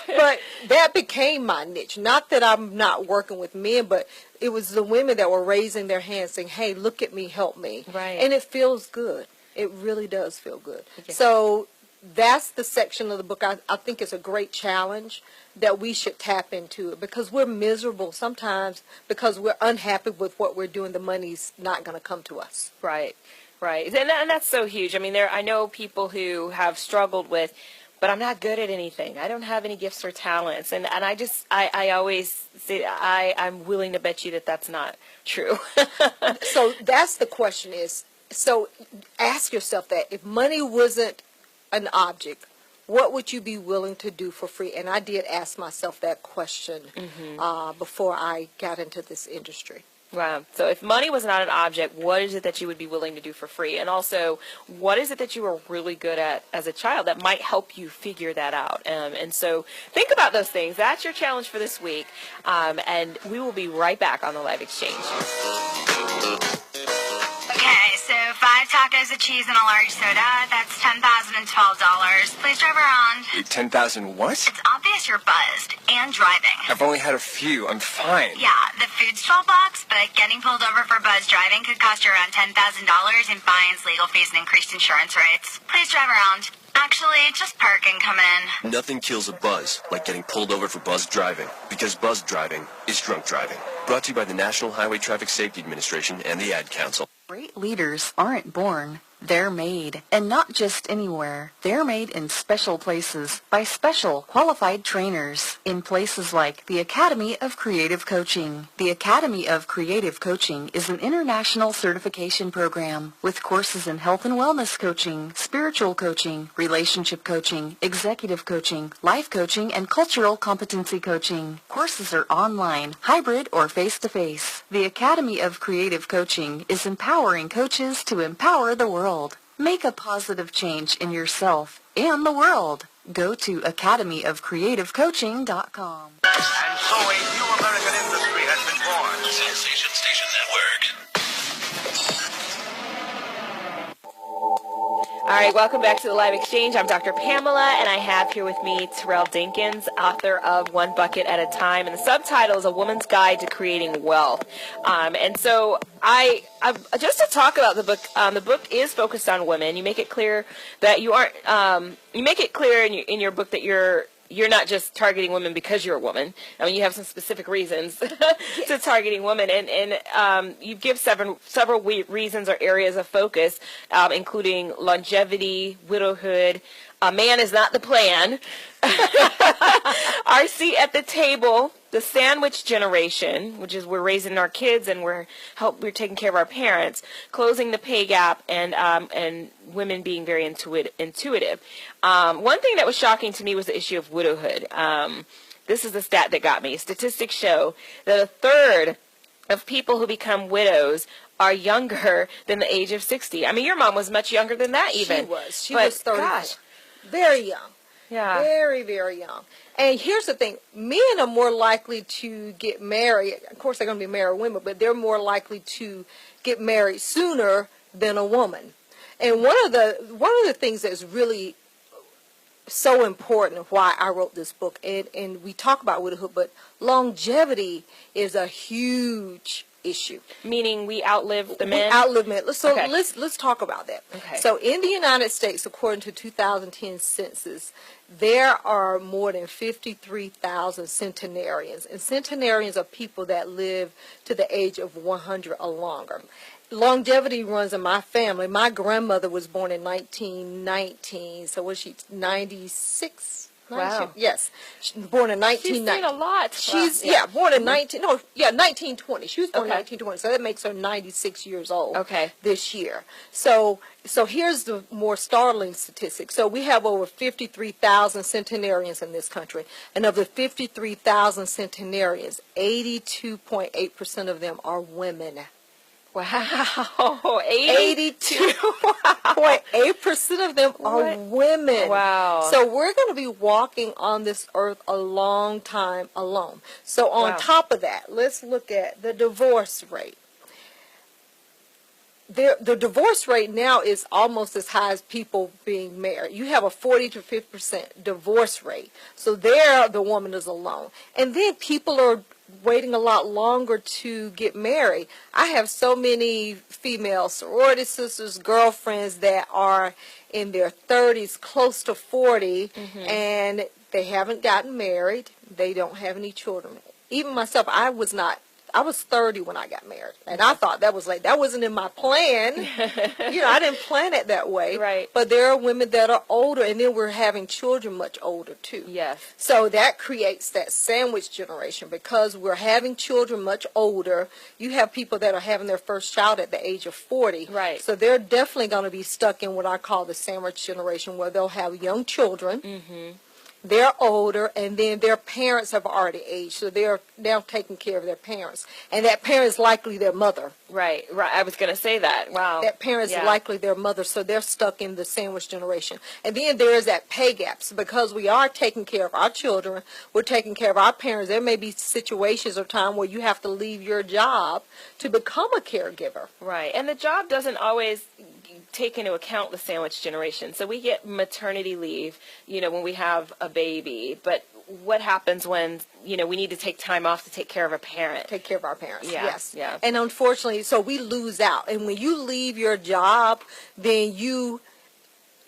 But that became my niche. Not that I'm not working with men, but it was the women that were raising their hands saying, hey, look at me, help me. Right. And it feels good. It really does feel good. Okay. So that's the section of the book I think is a great challenge that we should tap into it, because we're miserable sometimes because we're unhappy with what we're doing. The money's not going to come to us. Right, right. And that's so huge. I mean, I know people who have struggled with, but I'm not good at anything. I don't have any gifts or talents. And I always say, I'm willing to bet you that that's not true. So that's the question is, so ask yourself that. If money wasn't an object, what would you be willing to do for free? And I did ask myself that question before I got into this industry. Wow. So if money was not an object, what is it that you would be willing to do for free? And also, what is it that you were really good at as a child that might help you figure that out? And so think about those things. That's your challenge for this week. And we will be right back on the Live Exchange. Okay, so 5 tacos of cheese and a large soda, that's $10,012. Please drive around. 10,000 what? It's obvious you're buzzed and driving. I've only had a few. I'm fine. Yeah, the food's $12, but getting pulled over for buzz driving could cost you around $10,000 in fines, legal fees, and increased insurance rates. Please drive around. Actually, just park and come in. Nothing kills a buzz like getting pulled over for buzz driving, because buzz driving is drunk driving. Brought to you by the National Highway Traffic Safety Administration and the Ad Council. Great leaders aren't born. They're made. And not just anywhere. They're made in special places by special qualified trainers in places like the Academy of Creative Coaching. The Academy of Creative Coaching is an international certification program with courses in health and wellness coaching, spiritual coaching, relationship coaching, executive coaching, life coaching, and cultural competency coaching. Courses are online, hybrid, or face-to-face. The Academy of Creative Coaching is empowering coaches to empower the world. Make a positive change in yourself and the world. Go to academyofcreativecoaching.com. And so a new American industry has been born. Sensation Station Network. All right, welcome back to the Live Exchange. I'm Dr. Pamela, and I have here with me Terrell Dinkins, author of One Bucket at a Time, and the subtitle is A Woman's Guide to Creating Wealth. And so I just to talk about the book is focused on women. You make it clear that you aren't, you make it clear in your book that you're not just targeting women because you're a woman. I mean, you have some specific reasons to targeting women, and you give several reasons or areas of focus, including longevity, widowhood. A man is not the plan. Our seat at the table, the sandwich generation, which is we're raising our kids and we're taking care of our parents, closing the pay gap, and women being very intuitive. One thing that was shocking to me was the issue of widowhood. This is the stat that got me. Statistics show that a third of people who become widows are younger than the age of 60. I mean, your mom was much younger than that even. She was 30. Gosh. Very young. Yeah. Very, very young. And here's the thing. Men are more likely to get married. Of course, they're going to be married women, but they're more likely to get married sooner than a woman. And one of the things that's really so important why I wrote this book, and we talk about widowhood, but longevity is a huge issue. Meaning we outlive the men? We outlive men. So Okay. let's talk about that. Okay. So in the United States, according to 2010 census, there are more than 53,000 centenarians. And centenarians are people that live to the age of 100 or longer. Longevity runs in my family. My grandmother was born in 1919, so was she 96? Wow. Yes. She was born in 1990. She's seen a lot. She's, Wow. yeah, born in 1920. She was born in Okay. 1920, so that makes her 96 years old Okay. this year. So here's the more startling statistic. So we have over 53,000 centenarians in this country, and of the 53,000 centenarians, 82.8% of them are women. Wow. 82.8% of them are women. Wow. So we're going to be walking on this earth a long time alone. So on Wow. top of that, let's look at the divorce rate. The divorce rate now is almost as high as people being married. You have a 40 to 50% divorce rate. So there the woman is alone. And then people are waiting a lot longer to get married. I have so many female sorority sisters, girlfriends that are in their 30s, close to 40, and they haven't gotten married. They don't have any children. Even myself, I was 30 when I got married, and I thought that was like, that wasn't in my plan. I didn't plan it that way. Right. But there are women that are older, and then we're having children much older too. Yes. So that creates that sandwich generation because we're having children much older. You have people that are having their first child at the age of 40. Right. So they're definitely going to be stuck in what I call the sandwich generation, where they'll have young children. Mm-hmm. They're older, and then their parents have already aged, so they're now taking care of their parents. And that parent is likely their mother. Right. I was going to say that. Wow. That parent is Yeah. likely their mother, so they're stuck in the sandwich generation. And then there is that pay gap. So because we are taking care of our children, we're taking care of our parents, there may be situations or time where you have to leave your job to become a caregiver. Right. And the job doesn't always take into account the sandwich generation. So we get maternity leave, when we have a baby. But what happens when, we need to take time off to take care of a parent? Take care of our parents, Yeah, yes. yeah. And unfortunately, so we lose out. And when you leave your job, then you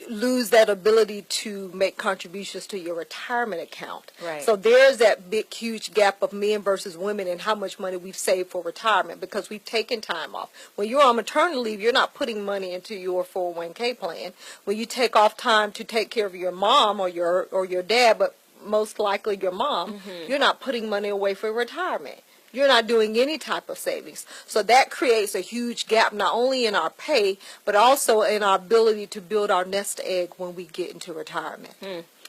lose that ability to make contributions to your retirement account. Right. So there's that big, huge gap of men versus women and how much money we've saved for retirement because we've taken time off. When you're on maternity leave, you're not putting money into your 401k plan. When you take off time to take care of your mom or your dad, but most likely your mom, you're not putting money away for retirement. You're not doing any type of savings. So that creates a huge gap, not only in our pay, but also in our ability to build our nest egg when we get into retirement.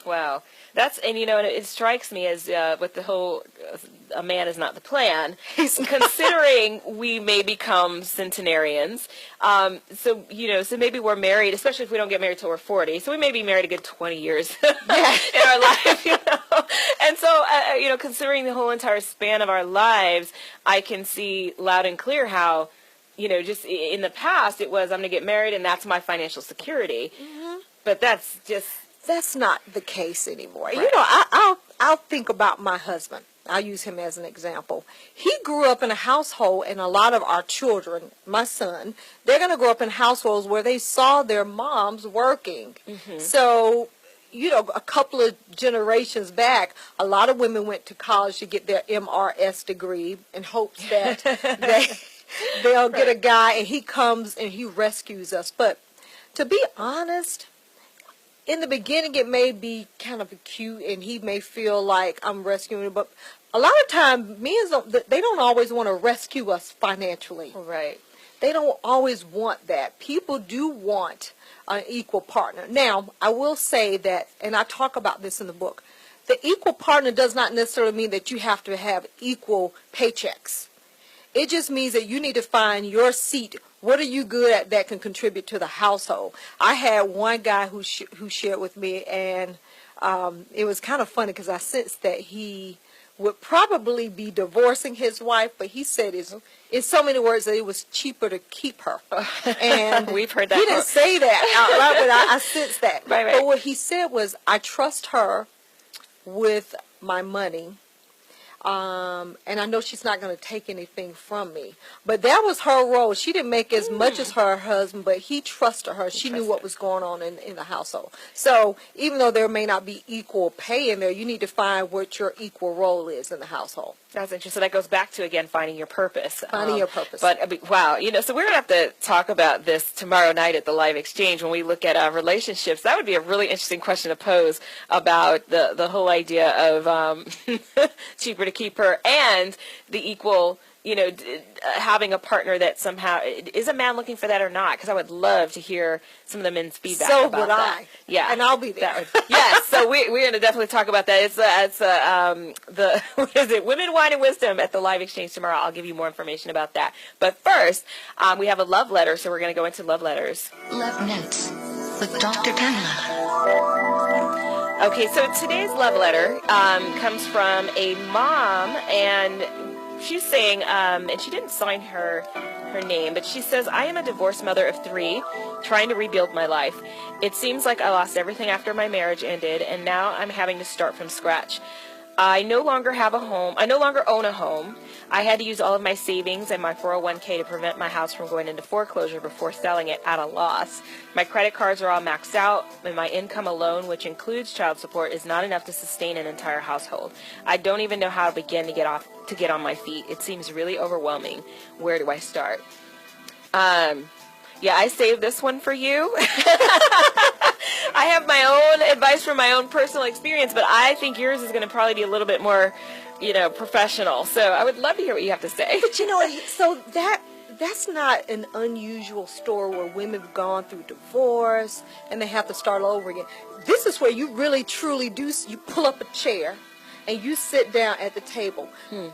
Wow. And it strikes me as with the whole, a man is not the plan, considering we may become centenarians. So maybe we're married, especially if we don't get married till we're 40. So we may be married a good 20 years in our life, And so, considering the whole entire span of our lives, I can see loud and clear how, just in the past, it was, I'm going to get married and that's my financial security. But that's not the case anymore. Right. I'll think about my husband. I'll use him as an example. He grew up in a household, and a lot of our children, my son, they're going to grow up in households where they saw their moms working. So, a couple of generations back, a lot of women went to college to get their MRS degree in hopes that they'll get a guy, and he comes and he rescues us. But to be honest, in the beginning, it may be kind of cute, and he may feel like I'm rescuing him. But a lot of times, men they don't always want to rescue us financially. Right. They don't always want that. People do want an equal partner. Now, I will say that, and I talk about this in the book, the equal partner does not necessarily mean that you have to have equal paychecks. It just means that you need to find your seat. What are you good at that can contribute to the household? I had one guy who shared with me, and it was kind of funny because I sensed that he would probably be divorcing his wife, but he said in so many words that it was cheaper to keep her. And we've heard that. He didn't say that out loud, but I sensed that. Right. But what he said was, I trust her with my money. And I know she's not going to take anything from me. But that was her role. She didn't make as much as her husband, but he trusted her. She knew what was going on in the household. So even though there may not be equal pay in there, you need to find what your equal role is in the household. That's interesting. So that goes back to, again, finding your purpose. Finding your purpose. But, wow, so we're going to have to talk about this tomorrow night at the Live Exchange when we look at relationships. That would be a really interesting question to pose about the whole idea of cheaper to keep her and the equal, having a partner that somehow, is a man looking for that or not? Because I would love to hear some of the men's feedback about that. So would I. Yeah. And I'll be there. Yes, so we're going to definitely talk about that. It's what is it, Women, Wine, and Wisdom at the Live Exchange tomorrow. I'll give you more information about that. But first, we have a love letter, so we're going to go into love letters. Love Notes with Dr. Pamela. Okay, so today's love letter comes from a mom, and she's saying, and she didn't sign her name, but she says, I am a divorced mother of 3, trying to rebuild my life. It seems like I lost everything after my marriage ended, and now I'm having to start from scratch. I no longer have a home. I no longer own a home. I had to use all of my savings and my 401k to prevent my house from going into foreclosure before selling it at a loss. My credit cards are all maxed out, and my income alone, which includes child support, is not enough to sustain an entire household. I don't even know how to begin to get on my feet. It seems really overwhelming. Where do I start? Yeah, I saved this one for you. I have my own advice from my own personal experience, but I think yours is going to probably be a little bit more, professional. So I would love to hear what you have to say. But so that's not an unusual story where women have gone through divorce and they have to start all over again. This is where you really truly do. You pull up a chair and you sit down at the table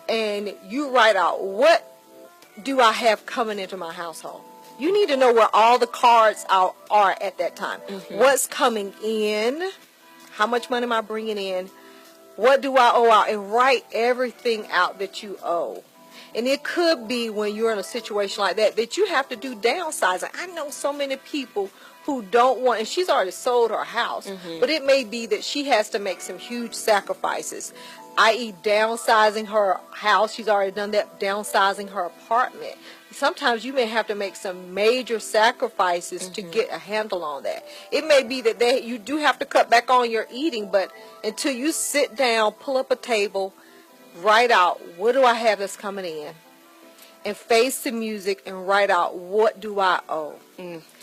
and you write out, what do I have coming into my household? You need to know where all the cards are at that time. What's coming in? How much money am I bringing in? What do I owe out? And write everything out that you owe. And it could be when you're in a situation like that you have to do downsizing. I know so many people who don't want, and she's already sold her house, but it may be that she has to make some huge sacrifices, i.e. downsizing her house. She's already done that, downsizing her apartment. Sometimes you may have to make some major sacrifices to get a handle on that. It may be that you do have to cut back on your eating, but until you sit down, pull up a table, write out, what do I have that's coming in? And face the music and write out, what do I owe?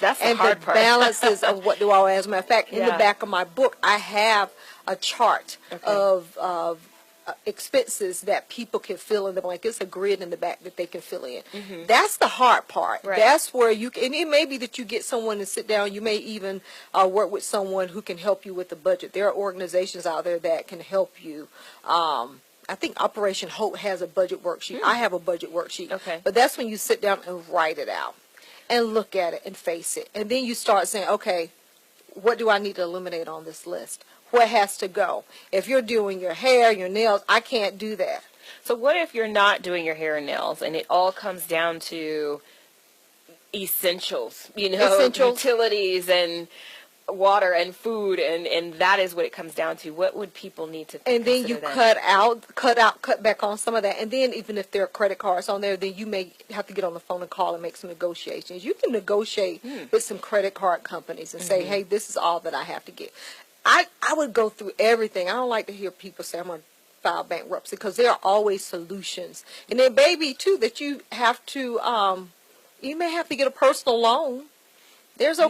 That's the hard part. And the balances of what do I owe. As a matter of fact, in the back of my book, I have a chart of expenses that people can fill in the blank. It's a grid in the back that they can fill in. That's the hard part. Right. That's where and it may be that you get someone to sit down. You may even work with someone who can help you with the budget. There are organizations out there that can help you. I think Operation Hope has a budget worksheet. I have a budget worksheet. But that's when you sit down and write it out and look at it and face it. And then you start saying, okay, what do I need to eliminate on this list? What has to go? If you're doing your hair, your nails, I can't do that. So what if you're not doing your hair and nails and it all comes down to essentials, utilities and water and food, and that is what it comes down to? What would people need to And then you cut back on some of that. And then even if there are credit cards on there, then you may have to get on the phone and call and make some negotiations. You can negotiate with some credit card companies and say, hey, this is all that I have to get. I would go through everything. I don't like to hear people say, I'm going to file bankruptcy, because there are always solutions. And then, baby, too, that you have to, you may have to get a personal loan. It's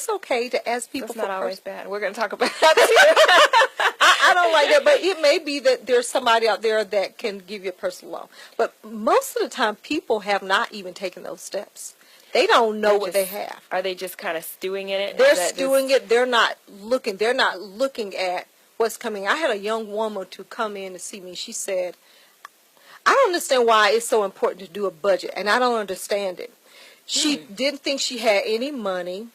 okay to ask people for. That's not always bad. We're going to talk about that too. I don't like that, but it may be that there's somebody out there that can give you a personal loan. But most of the time, people have not even taken those steps. They don't know what they have. Are they just kind of stewing in it? They're stewing it. They're not looking. They're not looking at what's coming. I had a young woman to come in to see me. She said, I don't understand why it's so important to do a budget, and I don't understand it. She didn't think she had any money,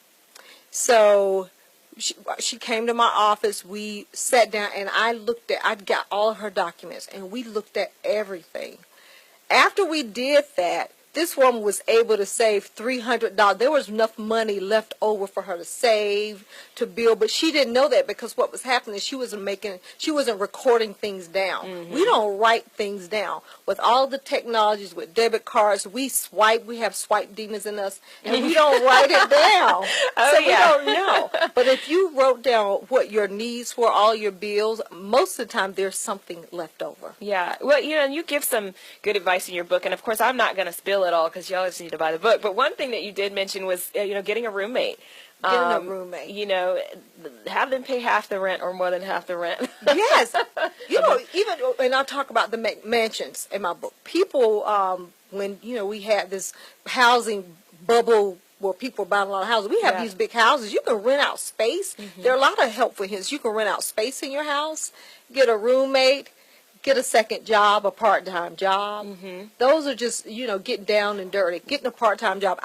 so she came to my office. We sat down, and I got all of her documents, and we looked at everything. After we did that, this woman was able to save $300. There was enough money left over for her to save, to build, but she didn't know that because what was happening is she wasn't recording things down. We don't write things down. With all the technologies, with debit cards, we have swipe demons in us, and we don't write it down. We don't know. But if you wrote down what your needs were, all your bills, most of the time there's something left over. Yeah. Well, and you give some good advice in your book, and of course I'm not going to spill it all because you always need to buy the book. But one thing that you did mention was, getting a roommate. Getting a roommate. Have them pay half the rent or more than half the rent. Yes. Even, and I'll talk about the mansions in my book. People, when, we had this housing bubble where people buying a lot of houses, we have these big houses. You can rent out space. There are a lot of helpful hints. You can rent out space in your house, get a roommate, get a second job, a part-time job. Those are just, getting down and dirty. Getting a part-time job.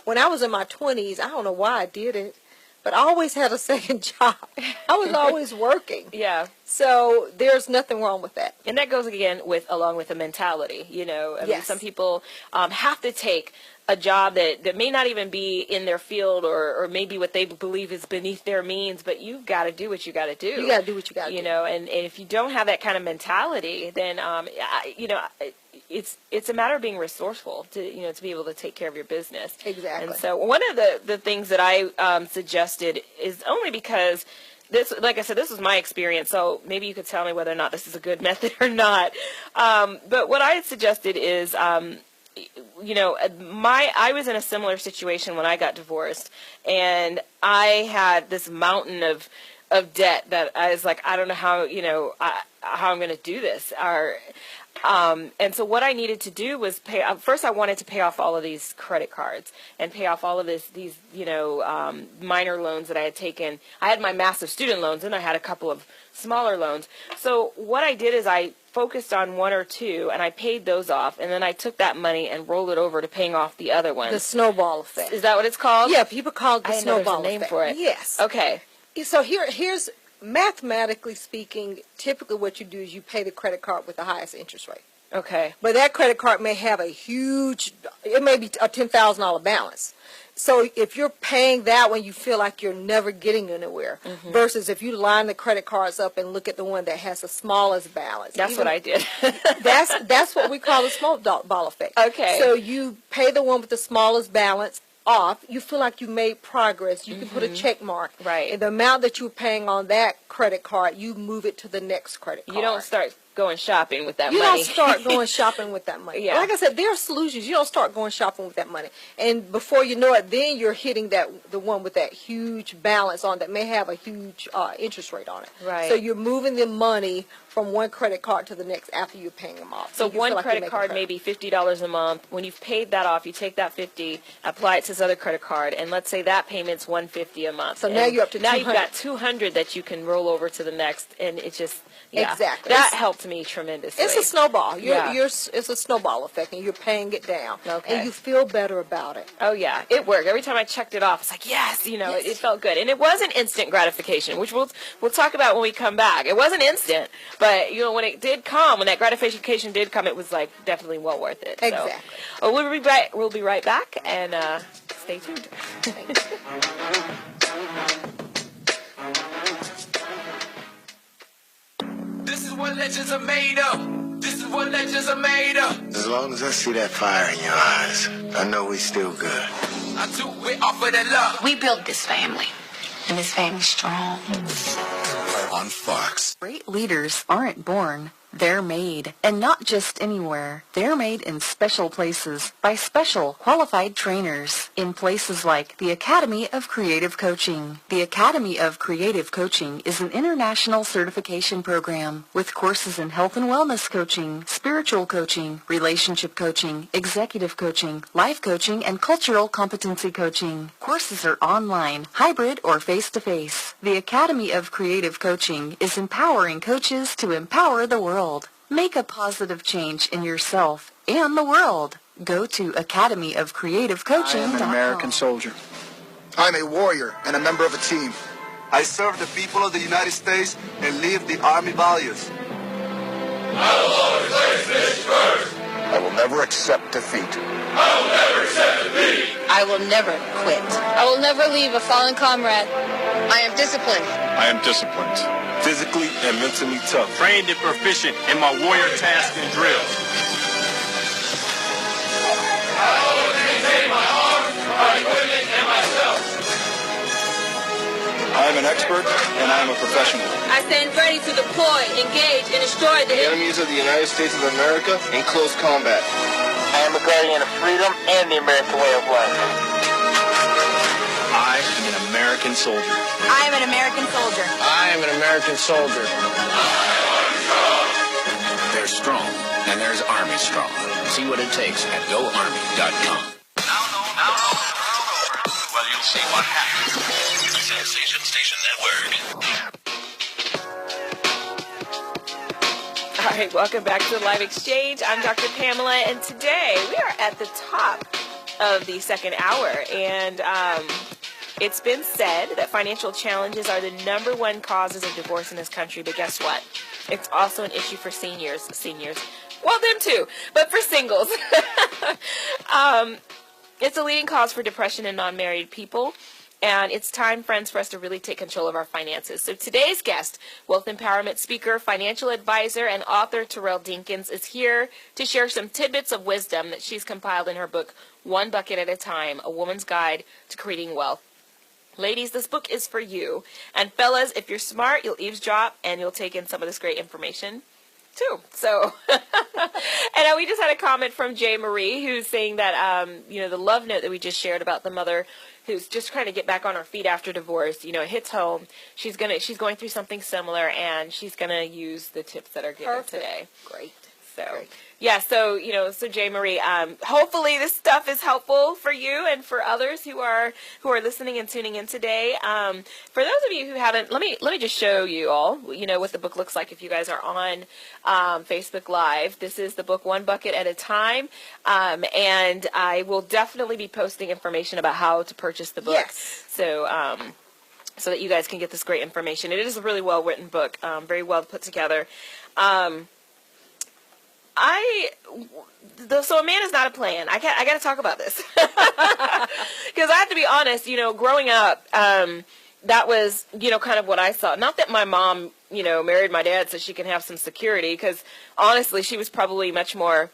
When I was in my 20s, I don't know why I did it, but I always had a second job. I was always working. Yeah. So there's nothing wrong with that. And that goes along with the mentality, I mean, some people have to take a job that may not even be in their field or maybe what they believe is beneath their means, but you've got to do what you got to do. You got to do what you got to do. And if you don't have that kind of mentality, then, it's a matter of being resourceful to be able to take care of your business. Exactly. And so one of the things that I suggested is only because this, like I said, this was my experience, so maybe you could tell me whether or not this is a good method or not. But what I had suggested is, I was in a similar situation when I got divorced, and I had this mountain of debt that I was like, I don't know how I'm going to do this. And so what I needed to do was pay. First, I wanted to pay off all of these credit cards and pay off all of these minor loans that I had taken. I had my massive student loans, and I had a couple of smaller loans. So what I did is I focused on one or two, and I paid those off, and then I took that money and rolled it over to paying off the other ones. The snowball effect. Is that what it's called? Yeah, people call it the snowball effect. I know there's a name for it. Yes. Okay. So here's mathematically speaking, typically what you do is you pay the credit card with the highest interest rate. Okay. But that credit card may have it may be a $10,000 balance. So if you're paying that one, you feel like you're never getting anywhere. Versus if you line the credit cards up and look at the one that has the smallest balance. That's what I did. that's what we call the snowball effect. Okay. So you pay the one with the smallest balance off. You feel like you made progress. You can put a check mark. Right. And the amount that you're paying on that credit card, you move it to the next credit card. You don't start going shopping with that money. You don't start going shopping with that money. Yeah. Like I said, there are solutions. You don't start going shopping with that money. And before you know it, then you're hitting the one with that huge balance on that may have a huge interest rate on it. Right. So you're moving the money from one credit card to the next after you're paying them off. So one credit card may be $50 a month. When you've paid that off, you take that $50, apply it to this other credit card, and let's say that payment's $150 a month. So now you're up to $200. Now you've got $200 that you can roll over to the next, and it just exactly that helped me tremendously. It's a snowball. It's a snowball effect, and you're paying it down. Okay. And you feel better about it. Oh yeah, it worked. Every time I checked it off, it's like yes, it felt good, and it wasn't instant gratification, which we'll talk about when we come back. It wasn't instant, but when it did come, when that gratification did come, it was like definitely well worth it. Exactly. So, we'll be right back, and stay tuned. This is what legends are made of. This is what legends are made of. As long as I see that fire in your eyes, I know we still good. I do it off of that love. We built this family, and this family's strong. On Fox. Great leaders aren't born. They're made, and not just anywhere. They're made in special places by special qualified trainers in places like the Academy of Creative Coaching. The Academy of Creative Coaching is an international certification program with courses in health and wellness coaching, spiritual coaching, relationship coaching, executive coaching, life coaching, and cultural competency coaching. Courses are online, hybrid, or face-to-face. The Academy of Creative Coaching is empowering coaches to empower the world. Make a positive change in yourself and the world. Go to academyofcreativecoaching.com. I am an American soldier. I'm a warrior and a member of a team. I serve the people of the United States and live the Army values. I will always place this first. I will never accept defeat. I will never quit. I will never leave a fallen comrade. I am disciplined. I am disciplined. Physically and mentally tough. Trained and proficient in my warrior tasks and drills. I will maintain my arms, my equipment, and myself. I am an expert and I am a professional. I stand ready to deploy, engage, and destroy the Enemies of the United States of America in close combat. I am a guardian of freedom and the American way of life. I am an American soldier. I am an American soldier. I am an American soldier. There's strong, and there's Army strong. See what it takes at GoArmy.com. Well, you'll see what happens. Sensation Station Network. All right, welcome back to the Live Exchange. I'm Dr. Pamela, and today we are at the top of the second hour, and it's been said that financial challenges are the #1 causes of divorce in this country, but guess what? It's also an issue for seniors. Well, them too, but for singles. It's a leading cause for depression in non-married people. And it's time, friends, for us to really take control of our finances. So today's guest, wealth empowerment speaker, financial advisor, and author Terrell Dinkins is here to share some tidbits of wisdom that she's compiled in her book, One Bucket at a Time, A Woman's Guide to Creating Wealth. Ladies, this book is for you. And fellas, if you're smart, you'll eavesdrop and you'll take in some of this great information too. So, and we just had a comment from Jay Marie who's saying that, the love note that we just shared about the mother who's just trying to get back on her feet after divorce, it hits home. She's going through something similar, and she's gonna use the tips that are given today. Great. So, Great. yeah. So so Jay Marie, hopefully this stuff is helpful for you and for others who are listening and tuning in today. For those of you who haven't, let me just show you all, what the book looks like if you guys are on Facebook Live. This is the book One Bucket at a Time, and I will definitely be posting information about how to purchase the book. Yes. So so that you guys can get this great information. It is a really well written book, very well put together. So a man is not a plan. I got to talk about this because I have to be honest. Growing up, that was kind of what I saw. Not that my mom married my dad so she can have some security, because honestly, she was probably much more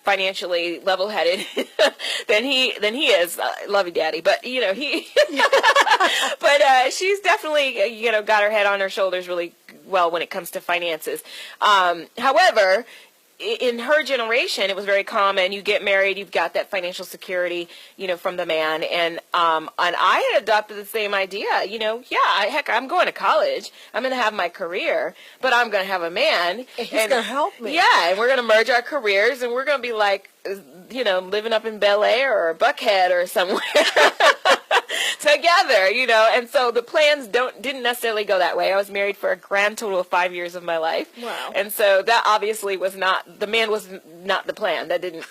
financially level-headed than he is. Love you, Daddy, but he. But she's definitely got her head on her shoulders really well when it comes to finances. However, in her generation, it was very common. You get married, you've got that financial security, from the man. And I had adopted the same idea. Heck, I'm going to college. I'm going to have my career, but I'm going to have a man. And he's going to help me. Yeah, and we're going to merge our careers, and we're going to be like, living up in Bel Air or Buckhead or somewhere. Together, and so the plans didn't necessarily go that way. I was married for a grand total of 5 years of my life. Wow. And so that obviously was not, the man was not the plan. That didn't,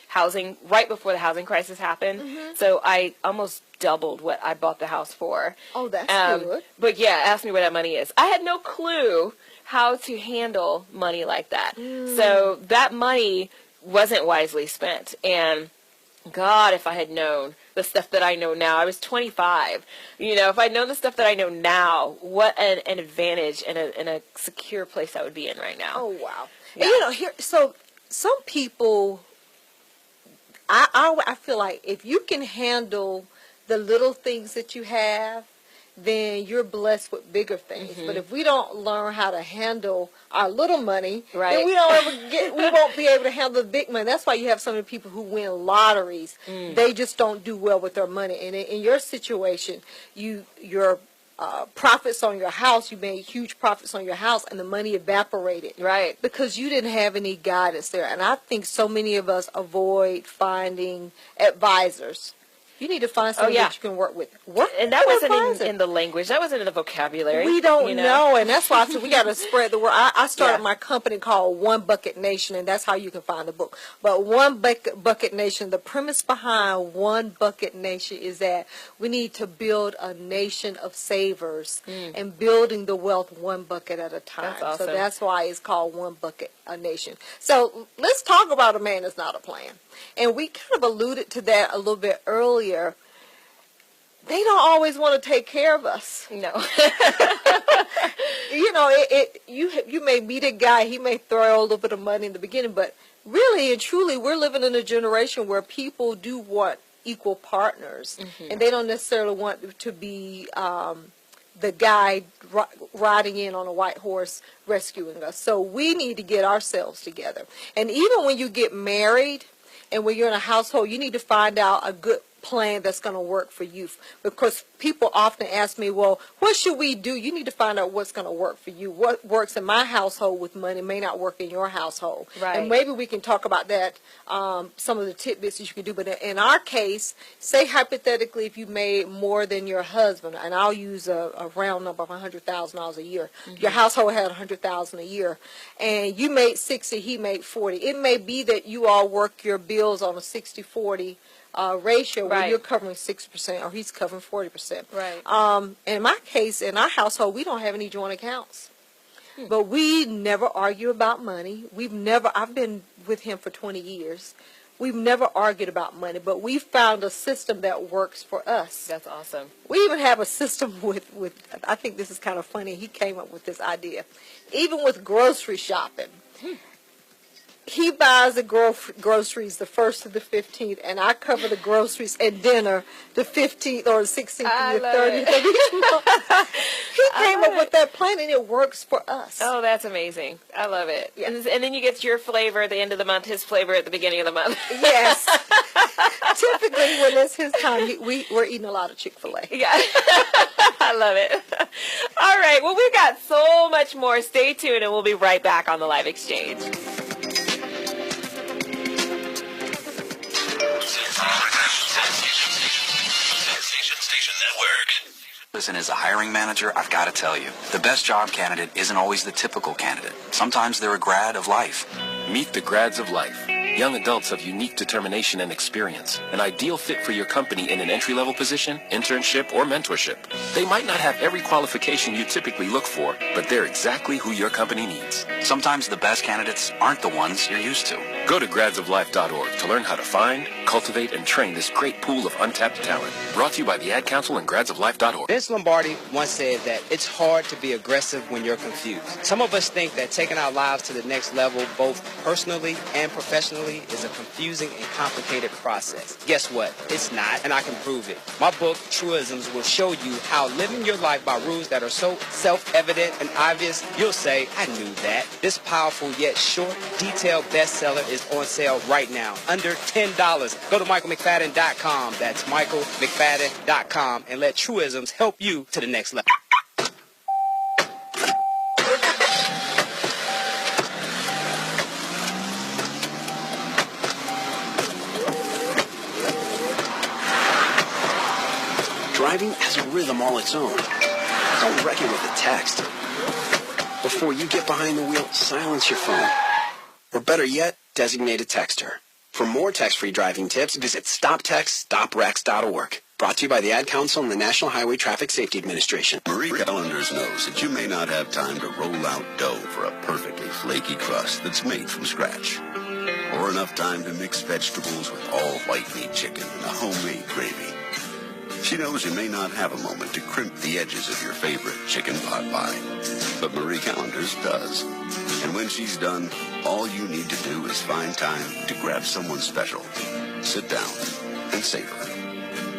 housing, right before the housing crisis happened. Mm-hmm. So I almost doubled what I bought the house for. Oh, that's good. But yeah, ask me where that money is. I had no clue how to handle money like that. So that money wasn't wisely spent. And God, if I had known the stuff that I know now, I was 25. If I'd known the stuff that I know now, what an advantage and a secure place I would be in right now. Oh, wow. Yeah. And so some people, I feel like if you can handle the little things that you have, then you're blessed with bigger things. Mm-hmm. But if we don't learn how to handle our little money, right, then we won't be able to handle the big money. That's why you have so many people who win lotteries. They just don't do well with their money. And in your situation, your profits on your house, you made huge profits on your house, and the money evaporated. Right. Because you didn't have any guidance there. And I think so many of us avoid finding advisors You need to find someone that you can work with. And that wasn't in the language. That wasn't in the vocabulary. We don't know, and that's why I said we got to spread the word. I started my company called One Bucket Nation, and that's how you can find the book. But One Bucket Nation, the premise behind One Bucket Nation is that we need to build a nation of savers and building the wealth one bucket at a time. That's awesome. So that's why it's called One Bucket a Nation. So let's talk about a man that's not a plan. And we kind of alluded to that a little bit earlier. They don't always want to take care of us. No. You know, you may meet a guy, he may throw a little bit of money in the beginning, but really and truly, we're living in a generation where people do want equal partners, and they don't necessarily want to be the guy riding in on a white horse rescuing us. So we need to get ourselves together. And even when you get married and when you're in a household, you need to find out a good plan that's going to work for you, because people often ask me, well, what should we do? You need to find out what's going to work for you. What works in my household with money may not work in your household. Right. And maybe we can talk about that, some of the tidbits that you can do. But in our case, say hypothetically if you made more than your husband, and I'll use a round number of $100,000 a year. Your household had $100,000 a year, and you made 60, he made 40. It may be that you all work your bills on a 60-40 ratio where you're covering 6% or he's covering 40%. Right. In my case, in our household, we don't have any joint accounts. But we never argue about money. I've been with him for 20 years. We've never argued about money, but we found a system that works for us. That's awesome. We even have a system with I think this is kind of funny. He came up with this idea. Even with grocery shopping. He buys the groceries the 1st to the 15th, and I cover the groceries and dinner the 15th or the 16th and the 30th of each month. He came up with that plan, and it works for us. Oh, that's amazing. I love it. Yeah. And then you get your flavor at the end of the month, his flavor at the beginning of the month. Yes. Typically, when it's his time, we're eating a lot of Chick-fil-A. Yeah. I love it. All right. Well, we've got so much more. Stay tuned, and we'll be right back on the Live Exchange. Listen, as a hiring manager, I've got to tell you, the best job candidate isn't always the typical candidate. Sometimes they're a grad of life. Meet the grads of life. Young adults of unique determination and experience. An ideal fit for your company in an entry-level position, internship, or mentorship. They might not have every qualification you typically look for, but they're exactly who your company needs. Sometimes the best candidates aren't the ones you're used to. Go to gradsoflife.org to learn how to find, cultivate, and train this great pool of untapped talent. Brought to you by the Ad Council and gradsoflife.org. Vince Lombardi once said that it's hard to be aggressive when you're confused. Some of us think that taking our lives to the next level, both personally and professionally, is a confusing and complicated process. Guess what? It's not, and I can prove it. My book, Truisms, will show you how living your life by rules that are so self-evident and obvious, you'll say, I knew that. This powerful yet short, detailed bestseller is on sale right now, under $10. Go to michaelmcfadden.com. That's michaelmcfadden.com, and let Truisms help you to the next level. Driving has a rhythm all its own. Don't wreck it with a text. Before you get behind the wheel, silence your phone. Or better yet, designate a texter. For more text-free driving tips, visit stoptextstoprex.org. Brought to you by the Ad Council and the National Highway Traffic Safety Administration. Marie Callender's knows that you may not have time to roll out dough for a perfectly flaky crust that's made from scratch. Or enough time to mix vegetables with all white meat chicken and a homemade gravy. She knows you may not have a moment to crimp the edges of your favorite chicken pot pie. But Marie Callender's does. And when she's done, all you need to do is find time to grab someone special. Sit down and savor.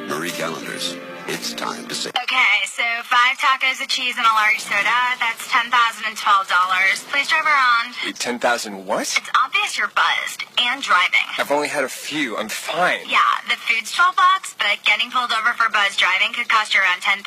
Marie Callender's, it's time to save. Okay, so 5 tacos of cheese and a large soda. That's $10,012. Please drive around. Wait, 10,000 what? It's obvious you're buzzed and driving. I've only had a few. I'm fine. Yeah, the food's $12, but getting pulled over for buzz driving could cost you around $10,000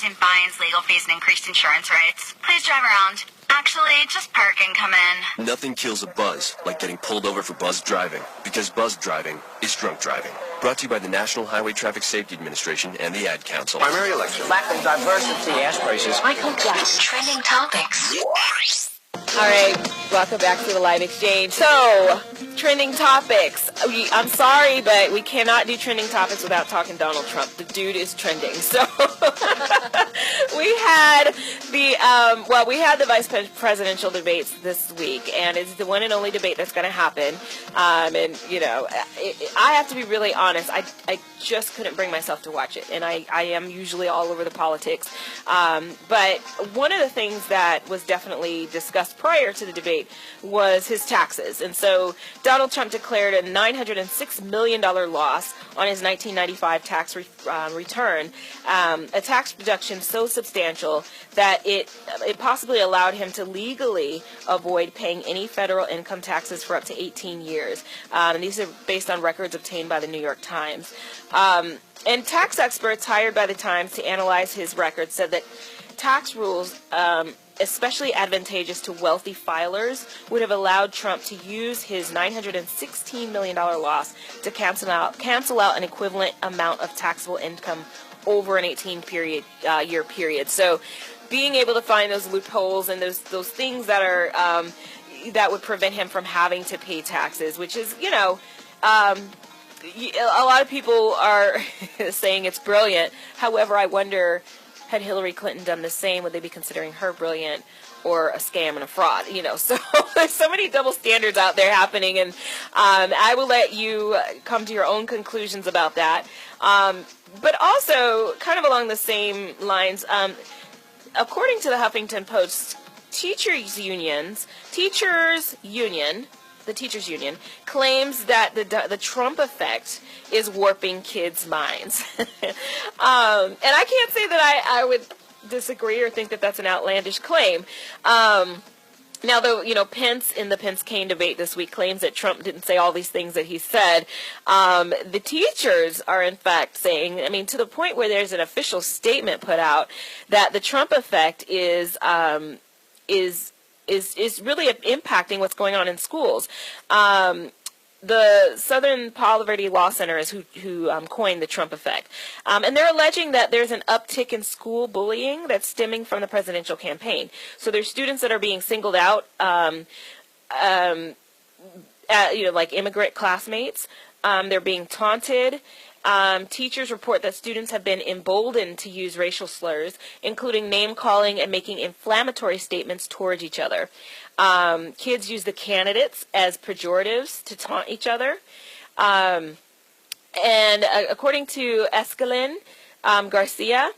in fines, legal fees, and increased insurance rates. Please drive around. Actually, just park and come in. Nothing kills a buzz like getting pulled over for buzz driving, because buzz driving is drunk driving. Brought to you by the National Highway Traffic Safety Administration and the Ad Council. Primary election. Lack of diversity. Gas prices. Michael Glass. Trending topics. All right, welcome back to the live exchange. So, trending topics. I'm sorry, but we cannot do trending topics without talking Donald Trump. The dude is trending. So, we had the vice presidential debates this week, and it's the one and only debate that's going to happen. And you know, I have to be really honest. I just couldn't bring myself to watch it, and I am usually all over the politics. But one of the things that was definitely discussed prior to the debate was his taxes. And so Donald Trump declared a $906 million loss on his 1995 tax return, a tax deduction so substantial that it possibly allowed him to legally avoid paying any federal income taxes for up to 18 years. And these are based on records obtained by the New York Times. And tax experts hired by the Times to analyze his records said that tax rules, especially advantageous to wealthy filers, would have allowed Trump to use his $916 million loss to cancel out an equivalent amount of taxable income over an 18-year period. So being able to find those loopholes and those things that are that would prevent him from having to pay taxes, which is, you know, a lot of people are saying it's brilliant. However, I wonder, had Hillary Clinton done the same, would they be considering her brilliant or a scam and a fraud? You know, so there's so many double standards out there happening, and I will let you come to your own conclusions about that. But also, kind of along the same lines, according to the Huffington Post, the teachers union claims that the Trump effect is warping kids' minds. And I can't say that I would disagree or think that that's an outlandish claim. Now, though, you know, Pence in the Pence-Kaine debate this week claims that Trump didn't say all these things that he said. The teachers are, in fact, saying, I mean, to the point where there's an official statement put out that the Trump effect is really impacting what's going on in schools. The Southern Poverty Law Center is who coined the Trump effect. And they're alleging that there's an uptick in school bullying that's stemming from the presidential campaign. So there's students that are being singled out, like immigrant classmates. They're being taunted. Teachers report that students have been emboldened to use racial slurs, including name-calling and making inflammatory statements towards each other. Kids use the candidates as pejoratives to taunt each other. And according to Escalin Garcia,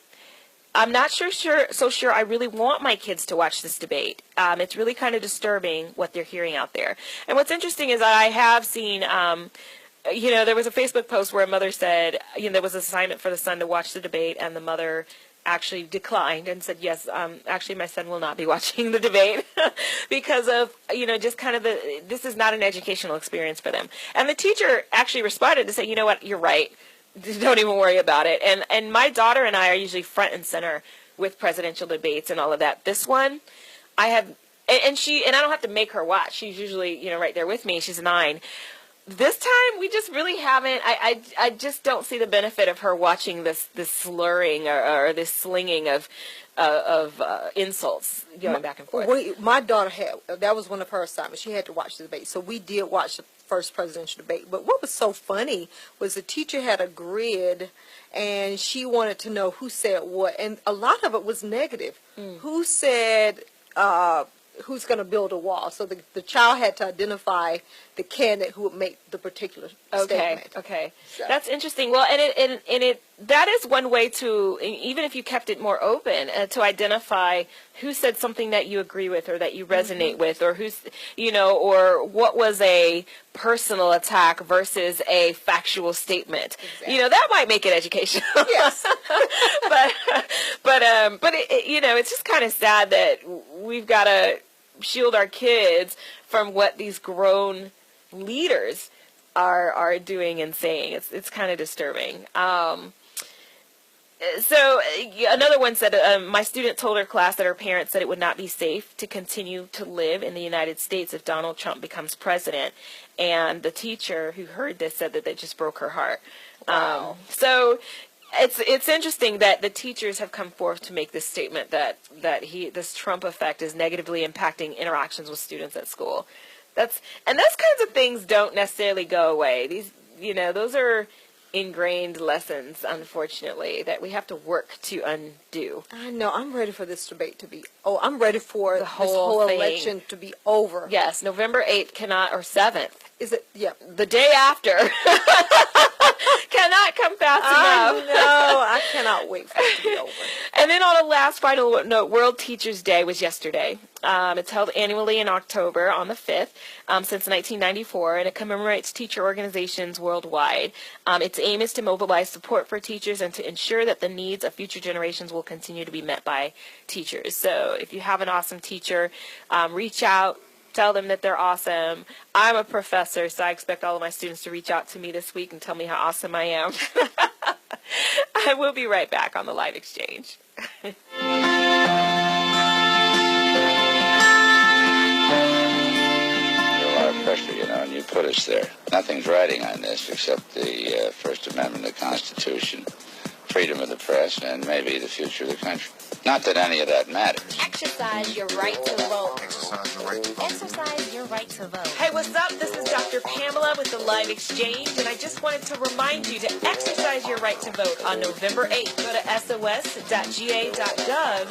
I'm not so sure I really want my kids to watch this debate. It's really kind of disturbing what they're hearing out there. And what's interesting is I have seen... there was a Facebook post where a mother said, there was an assignment for the son to watch the debate, and the mother actually declined and said, yes, actually my son will not be watching the debate because of, just kind of this is not an educational experience for them. And the teacher actually responded to say, you know what, you're right. Don't even worry about it. And my daughter and I are usually front and center with presidential debates and all of that. This one, I have, and I don't have to make her watch. She's usually, right there with me. She's 9. This time, we just really haven't. I just don't see the benefit of her watching this slurring or this slinging of insults going back and forth. My daughter that was one of her assignments. She had to watch the debate, so we did watch the first presidential debate. But what was so funny was the teacher had a grid, and she wanted to know who said what, and a lot of it was negative. Who said? Who's going to build a wall? So the child had to identify the candidate who would make the particular statement. Okay. So. That's interesting. Well, and that is one way to, even if you kept it more open, to identify who said something that you agree with or that you resonate with, or who's, or what was a personal attack versus a factual statement. Exactly. That might make it educational. Yes. but it's just kind of sad that we've got to shield our kids from what these grown leaders are doing and saying. It's kind of disturbing. So another one said, my student told her class that her parents said it would not be safe to continue to live in the United States if Donald Trump becomes president. And the teacher who heard this said that just broke her heart. Wow. So it's interesting that the teachers have come forth to make this statement that this Trump effect is negatively impacting interactions with students at school. Those kinds of things don't necessarily go away. Those are ingrained lessons, unfortunately, that we have to work to undo. I know. I'm ready for this debate to be. Oh, I'm ready for the whole election to be over. Yes, November 8th or 7th. Is it? Yeah. The day after. Cannot come fast enough. I cannot wait for it to be over. And then on a last final note, World Teachers Day was yesterday. It's held annually in October on the 5th since 1994, and it commemorates teacher organizations worldwide. Its aim is to mobilize support for teachers and to ensure that the needs of future generations will continue to be met by teachers. So if you have an awesome teacher, reach out. Tell them that they're awesome. I'm a professor, so I expect all of my students to reach out to me this week and tell me how awesome I am. I will be right back on the Live Exchange. A lot of pressure, and you put us there. Nothing's riding on this except the First Amendment of the Constitution, freedom of the press, and maybe the future of the country. Not that any of that matters. Exercise your right to vote. Exercise your right to vote. Exercise your right to vote. Hey, what's up? This is Dr. Pamela with the Live Exchange, and I just wanted to remind you to exercise your right to vote on November 8th. Go to sos.ga.gov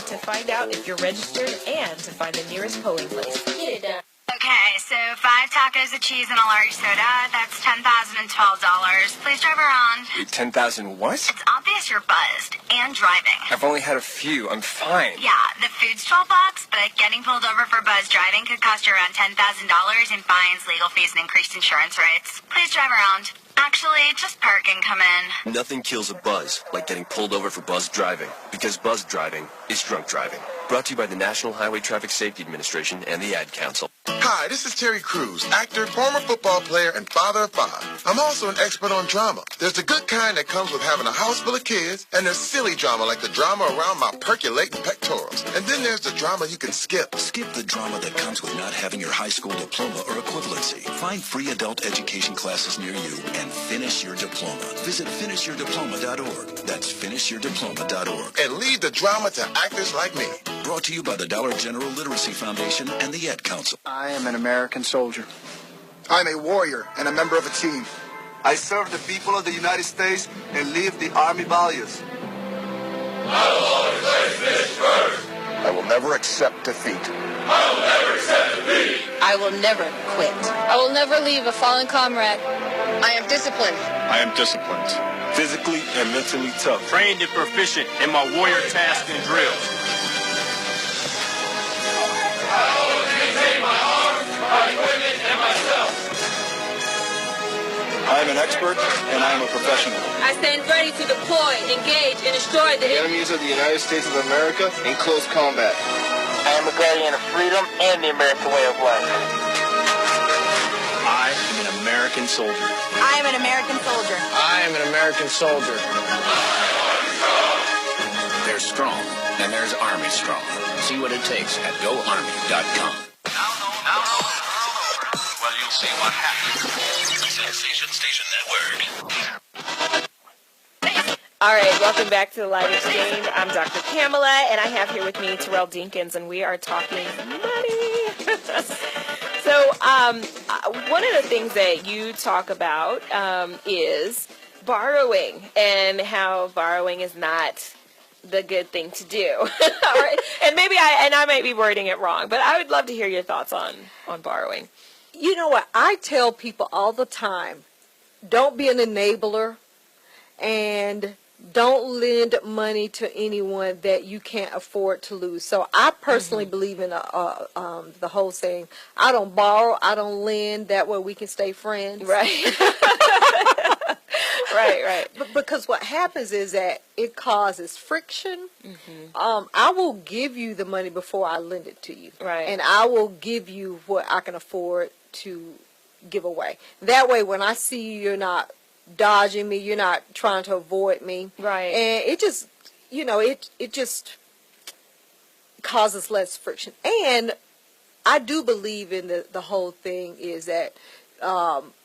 to find out if you're registered and to find the nearest polling place. Get it done. Okay, so 5 tacos of cheese and a large soda. That's $10,012. Please drive around. 10,000 what? It's obvious you're buzzed and driving. I've only had a few. I'm fine. Yeah, the food's $12, but getting pulled over for buzz driving could cost you around $10,000 in fines, legal fees, and increased insurance rates. Please drive around. Actually, just park and come in. Nothing kills a buzz like getting pulled over for buzz driving, because buzz driving is drunk driving. Brought to you by the National Highway Traffic Safety Administration and the Ad Council. Hi, this is Terry Crews, actor, former football player, and father of 5. I'm also an expert on drama. There's the good kind that comes with having a house full of kids, and there's silly drama like the drama around my percolating pectorals. And then there's the drama you can skip. Skip the drama that comes with not having your high school diploma or equivalency. Find free adult education classes near you and finish your diploma. Visit finishyourdiploma.org. That's finishyourdiploma.org. And leave the drama to actors like me. Brought to you by the Dollar General Literacy Foundation and the Ad Council. I am an American soldier. I'm a warrior and a member of a team. I serve the people of the United States and live the Army values. I will always place finish first. I will never accept defeat. I will never accept defeat. I will never quit. I will never leave a fallen comrade. I am disciplined. I am disciplined. Physically and mentally tough. Trained and proficient in my warrior tasks and drills. I always maintain my arms, my equipment, and myself. I am an expert and I am a professional. I stand ready to deploy, engage, and destroy the Enemies of the United States of America in close combat. I am a guardian of freedom and the American way of life. I am an American soldier. I am an American soldier. I am an American soldier. There's strong, and there's Army strong. See what it takes at GoArmy.com. Well, you'll see what happens. Sensation Station Network. All right, welcome back to the Live Exchange. I'm Dr. Pamela, and I have here with me Terrell Dinkins, and we are talking money. So one of the things that you talk about is borrowing and how borrowing is not the good thing to do. And maybe I might be wording it wrong, but I would love to hear your thoughts on borrowing. You know what? I tell people all the time, don't be an enabler and don't lend money to anyone that you can't afford to lose. So I personally believe in the whole saying, I don't borrow, I don't lend, that way we can stay friends. Right. Right. Because what happens is that it causes friction. I will give you the money before I lend it to you. Right. And I will give you what I can afford to give away. That way when I see you're not dodging me, you're not trying to avoid me. Right. And it just it just causes less friction. And I do believe in the whole thing is that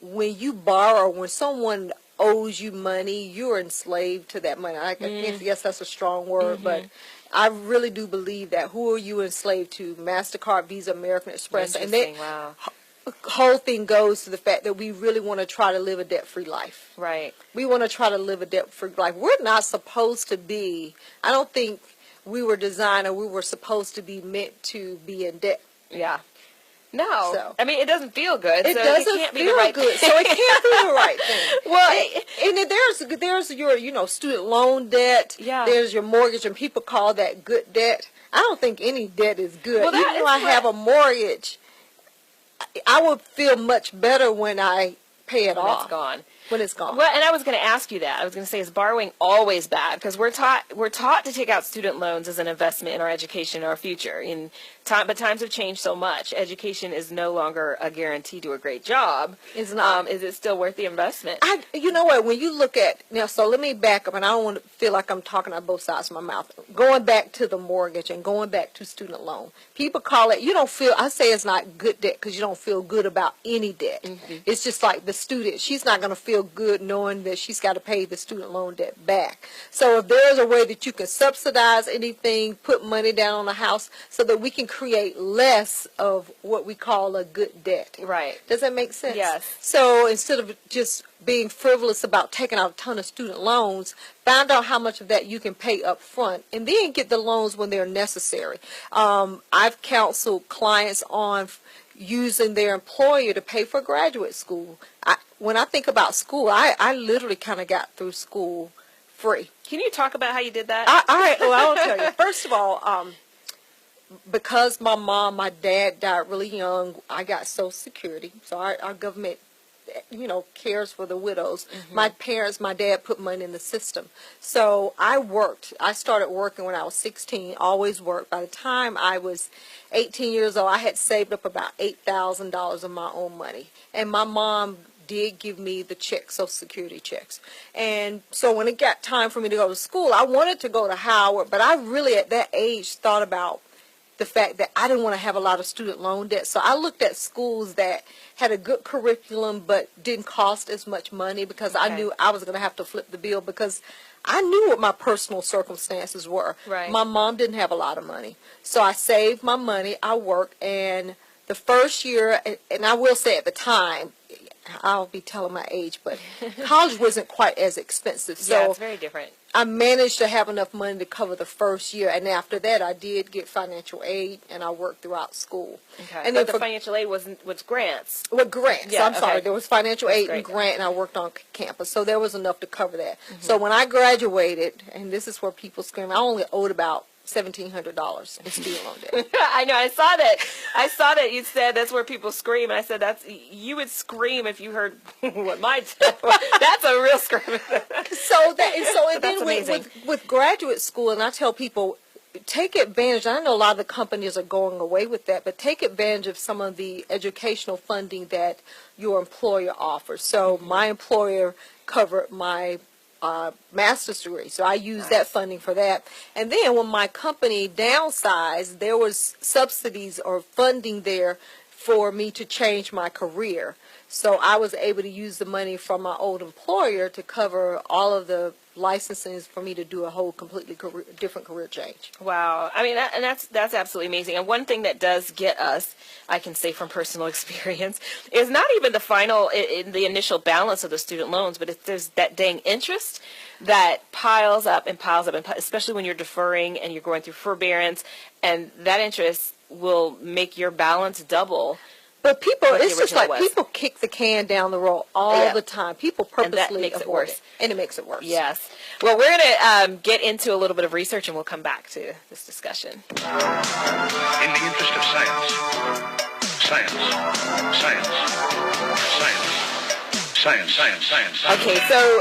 when you borrow, when someone owes you money, you're enslaved to that money. I guess that's a strong word, but I really do believe that. Who are you enslaved to? MasterCard, Visa, American Express. And wow. The whole thing goes to the fact that we really want to try to live a debt-free life. Right. We want to try to live a debt-free life. We're not supposed to be, I don't think we were designed or we were supposed to be meant to be in debt. Yeah. No. So, I mean, it doesn't feel good. It so doesn't it can't feel be the right good. thing. So it can't be the right thing. Well, and there's your, student loan debt. Yeah. There's your mortgage, and people call that good debt. I don't think any debt is good. Well, Even though I have a mortgage, I would feel much better when I pay it off. It's gone. When it's gone. Well, and I was going to ask you that. I was going to say, is borrowing always bad? Because we're taught to take out student loans as an investment in our education and our future. But times have changed so much. Education is no longer a guarantee to a great job. It's not. Is it still worth the investment? You know what? When you look at now, so let me back up, and I don't want to feel like I'm talking out both sides of my mouth. Going back to the mortgage and going back to student loan, people call it. You don't feel. I say it's not good debt because you don't feel good about any debt. It's just like the student. She's not going to feel good knowing that she's got to pay the student loan debt back. So if there's a way that you can subsidize anything, put money down on the house so that we can create less of what we call a good debt. Right. Does that make sense? Yes. So instead of just being frivolous about taking out a ton of student loans, find out how much of that you can pay up front and then get the loans when they're necessary. I've counseled clients on using their employer to pay for graduate school. When I think about school, I literally kind of got through school free. Can you talk about how you did that? I'll tell you. First of all, because my dad died really young, I got Social Security. So our government, cares for the widows. My dad put money in the system. So I worked. I started working when I was 16, always worked. By the time I was 18 years old, I had saved up about $8,000 of my own money. And my mom did give me the checks, Social Security checks. And so when it got time for me to go to school, I wanted to go to Howard, but I really at that age thought about the fact that I didn't want to have a lot of student loan debt. So I looked at schools that had a good curriculum but didn't cost as much money because I knew I was going to have to flip the bill because I knew what my personal circumstances were. Right. My mom didn't have a lot of money. So I saved my money, I worked, and the first year, and I will say at the time, I'll be telling my age, but college wasn't quite as expensive. So yeah, it's very different. I managed to have enough money to cover the first year, and after that, I did get financial aid, and I worked throughout school. Okay. And but the financial aid was grants. Well, grants. Yeah, I'm sorry. There was financial aid great. and grant, and I worked on campus, so there was enough to cover that. So when I graduated, and this is where people scream, I only owed about $1,700 in student loan debt. I know. I saw that you said that's where people scream. And I said you would scream if you heard what my that's a real scream. And then with graduate school, and I tell people, take advantage. I know a lot of the companies are going away with that, but take advantage of some of the educational funding that your employer offers. So my employer covered my master's degree, so I used that funding for that. And then when my company downsized, there was subsidies or funding there for me to change my career. So I was able to use the money from my old employer to cover all of the licensing for me to do a whole completely different career change. Wow. I mean, that's absolutely amazing. And one thing that does get us, I can say from personal experience, is not even the initial balance of the student loans, but there's that dang interest that piles up, especially when you're deferring and you're going through forbearance, and that interest will make your balance double. But it's just like people kick the can down the road all the time. People purposely avoid it, and it makes it worse. Yes. Well, we're going to get into a little bit of research, and we'll come back to this discussion. In the interest of science. Okay, so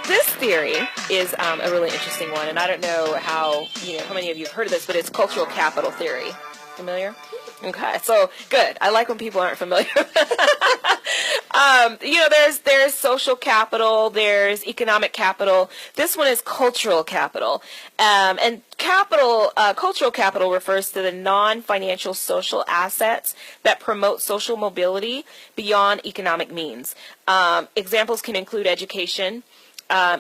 this theory is a really interesting one, and I don't know how many of you have heard of this, but it's cultural capital theory. Familiar? Okay, so good. I like when people aren't familiar. There's social capital, there's economic capital. This one is cultural capital. And cultural capital refers to the non-financial social assets that promote social mobility beyond economic means. Examples can include education,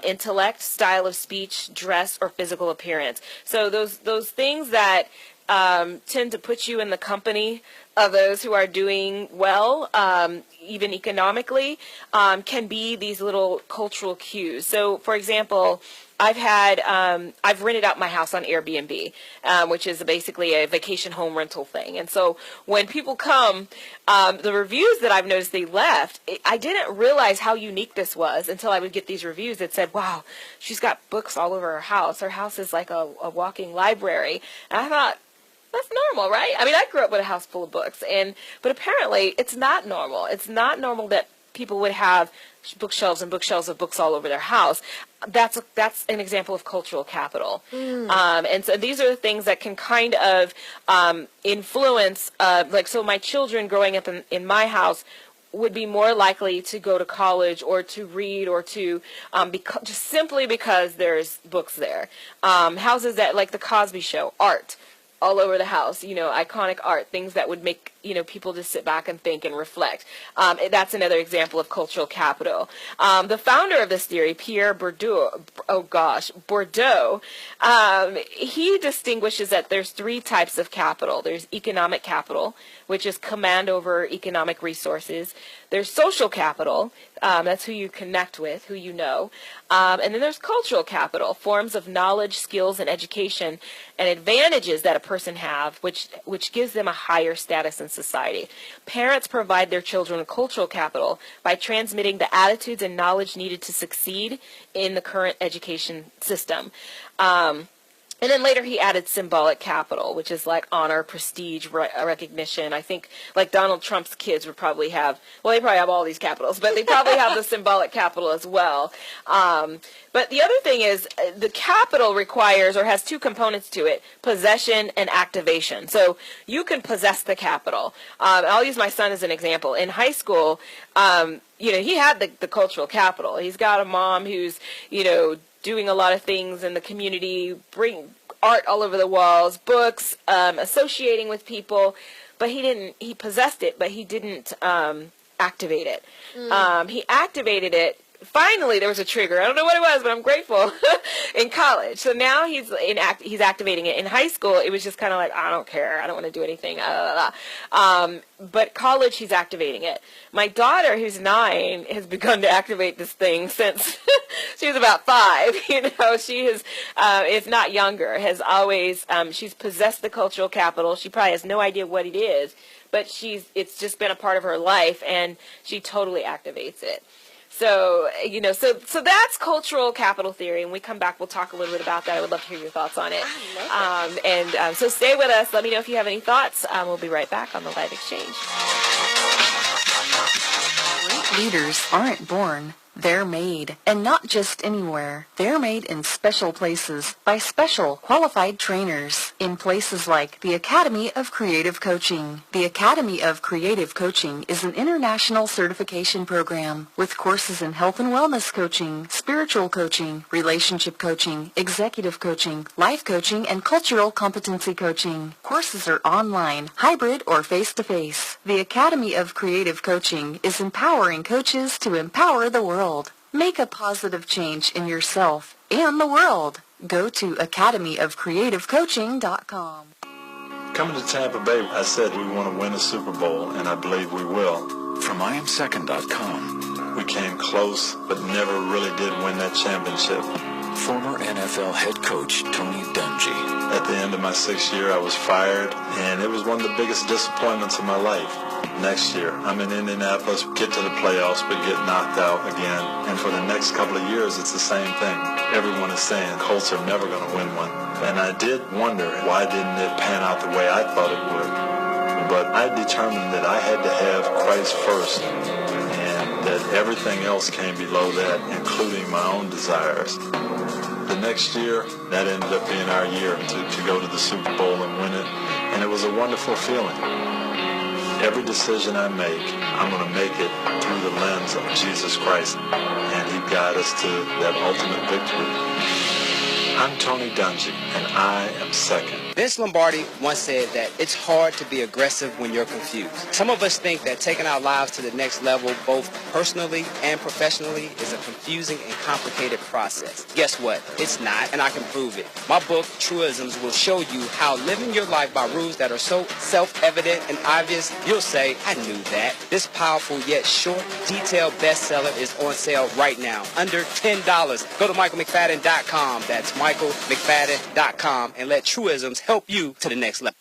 intellect, style of speech, dress, or physical appearance. So those things that tend to put you in the company of those who are doing well, even economically, can be these little cultural cues. So, for example, I've rented out my house on Airbnb, which is basically a vacation home rental thing. And so when people come, the reviews that I've noticed they left, I didn't realize how unique this was until I would get these reviews that said, wow, she's got books all over her house. Her house is like a walking library. And I thought, that's normal, right? I mean, I grew up with a house full of books, but apparently it's not normal. It's not normal that people would have bookshelves and bookshelves of books all over their house. That's an example of cultural capital. And so these are the things that can kind of influence, so my children growing up in my house would be more likely to go to college or to read or to just simply because there's books there. Houses that, like the Cosby Show, art all over the house, iconic art, things that would make, people just sit back and think and reflect. That's another example of cultural capital. The founder of this theory, Pierre Bourdieu, he distinguishes that there's three types of capital. There's economic capital, which is command over economic resources. There's social capital, that's who you connect with, who you know. And then there's cultural capital, forms of knowledge, skills, and education, and advantages that a person have, which gives them a higher status in society. Parents provide their children with cultural capital by transmitting the attitudes and knowledge needed to succeed in the current education system. And then later he added symbolic capital, which is like honor, prestige, recognition. I think like Donald Trump's kids would probably have, well, they probably have all these capitals, but they probably have the symbolic capital as well. But the other thing is the capital requires or has two components to it, possession and activation. So you can possess the capital. I'll use my son as an example. In high school, he had the cultural capital. He's got a mom who's, doing a lot of things in the community, bring art all over the walls, books, associating with people, but he possessed it, but he didn't activate it. He activated it. Finally, there was a trigger. I don't know what it was, but I'm grateful. In college. So now he's activating it. In high school, it was just kind of like, I don't care. I don't want to do anything. But college, he's activating it. My daughter, who's 9, has begun to activate this thing since she was about 5. She has, if not younger, has always, she's possessed the cultural capital. She probably has no idea what it is, but it's just been a part of her life, and she totally activates it. So, so that's cultural capital theory. And when we come back, we'll talk a little bit about that. I would love to hear your thoughts on it. So stay with us. Let me know if you have any thoughts. We'll be right back on the Live Exchange. Great leaders aren't born. They're made, and not just anywhere. They're made in special places by special qualified trainers in places like the Academy of Creative Coaching. The Academy of Creative Coaching is an international certification program with courses in health and wellness coaching, spiritual coaching, relationship coaching, executive coaching, life coaching, and cultural competency coaching. Courses are online, hybrid, or face-to-face. The Academy of Creative Coaching is empowering coaches to empower the world. Make a positive change in yourself and the world. Go to academyofcreativecoaching.com. Coming to Tampa Bay, I said we want to win a Super Bowl, and I believe we will. From IamSecond.com. We came close, but never really did win that championship. Former NFL head coach Tony Dungy. At the end of my 6th year, I was fired, and it was one of the biggest disappointments of my life. Next year, I'm in Indianapolis, get to the playoffs, but get knocked out again. And for the next couple of years, it's the same thing. Everyone is saying Colts are never going to win one. And I did wonder, why didn't it pan out the way I thought it would? But I determined that I had to have Christ first, and that everything else came below that, including my own desires. The next year, that ended up being our year to go to the Super Bowl and win it, and it was a wonderful feeling. Every decision I make, I'm going to make it through the lens of Jesus Christ, and He guide us to that ultimate victory. I'm Tony Dungy, and I am second. Vince Lombardi once said that it's hard to be aggressive when you're confused. Some of us think that taking our lives to the next level, both personally and professionally, is a confusing and complicated process. Guess what? It's not, and I can prove it. My book, Truisms, will show you how living your life by rules that are so self-evident and obvious, you'll say, I knew that. This powerful yet short, detailed bestseller is on sale right now, under $10. Go to michaelmcfadden.com. That's michaelmcfadden.com, and let Truisms help you to the next level.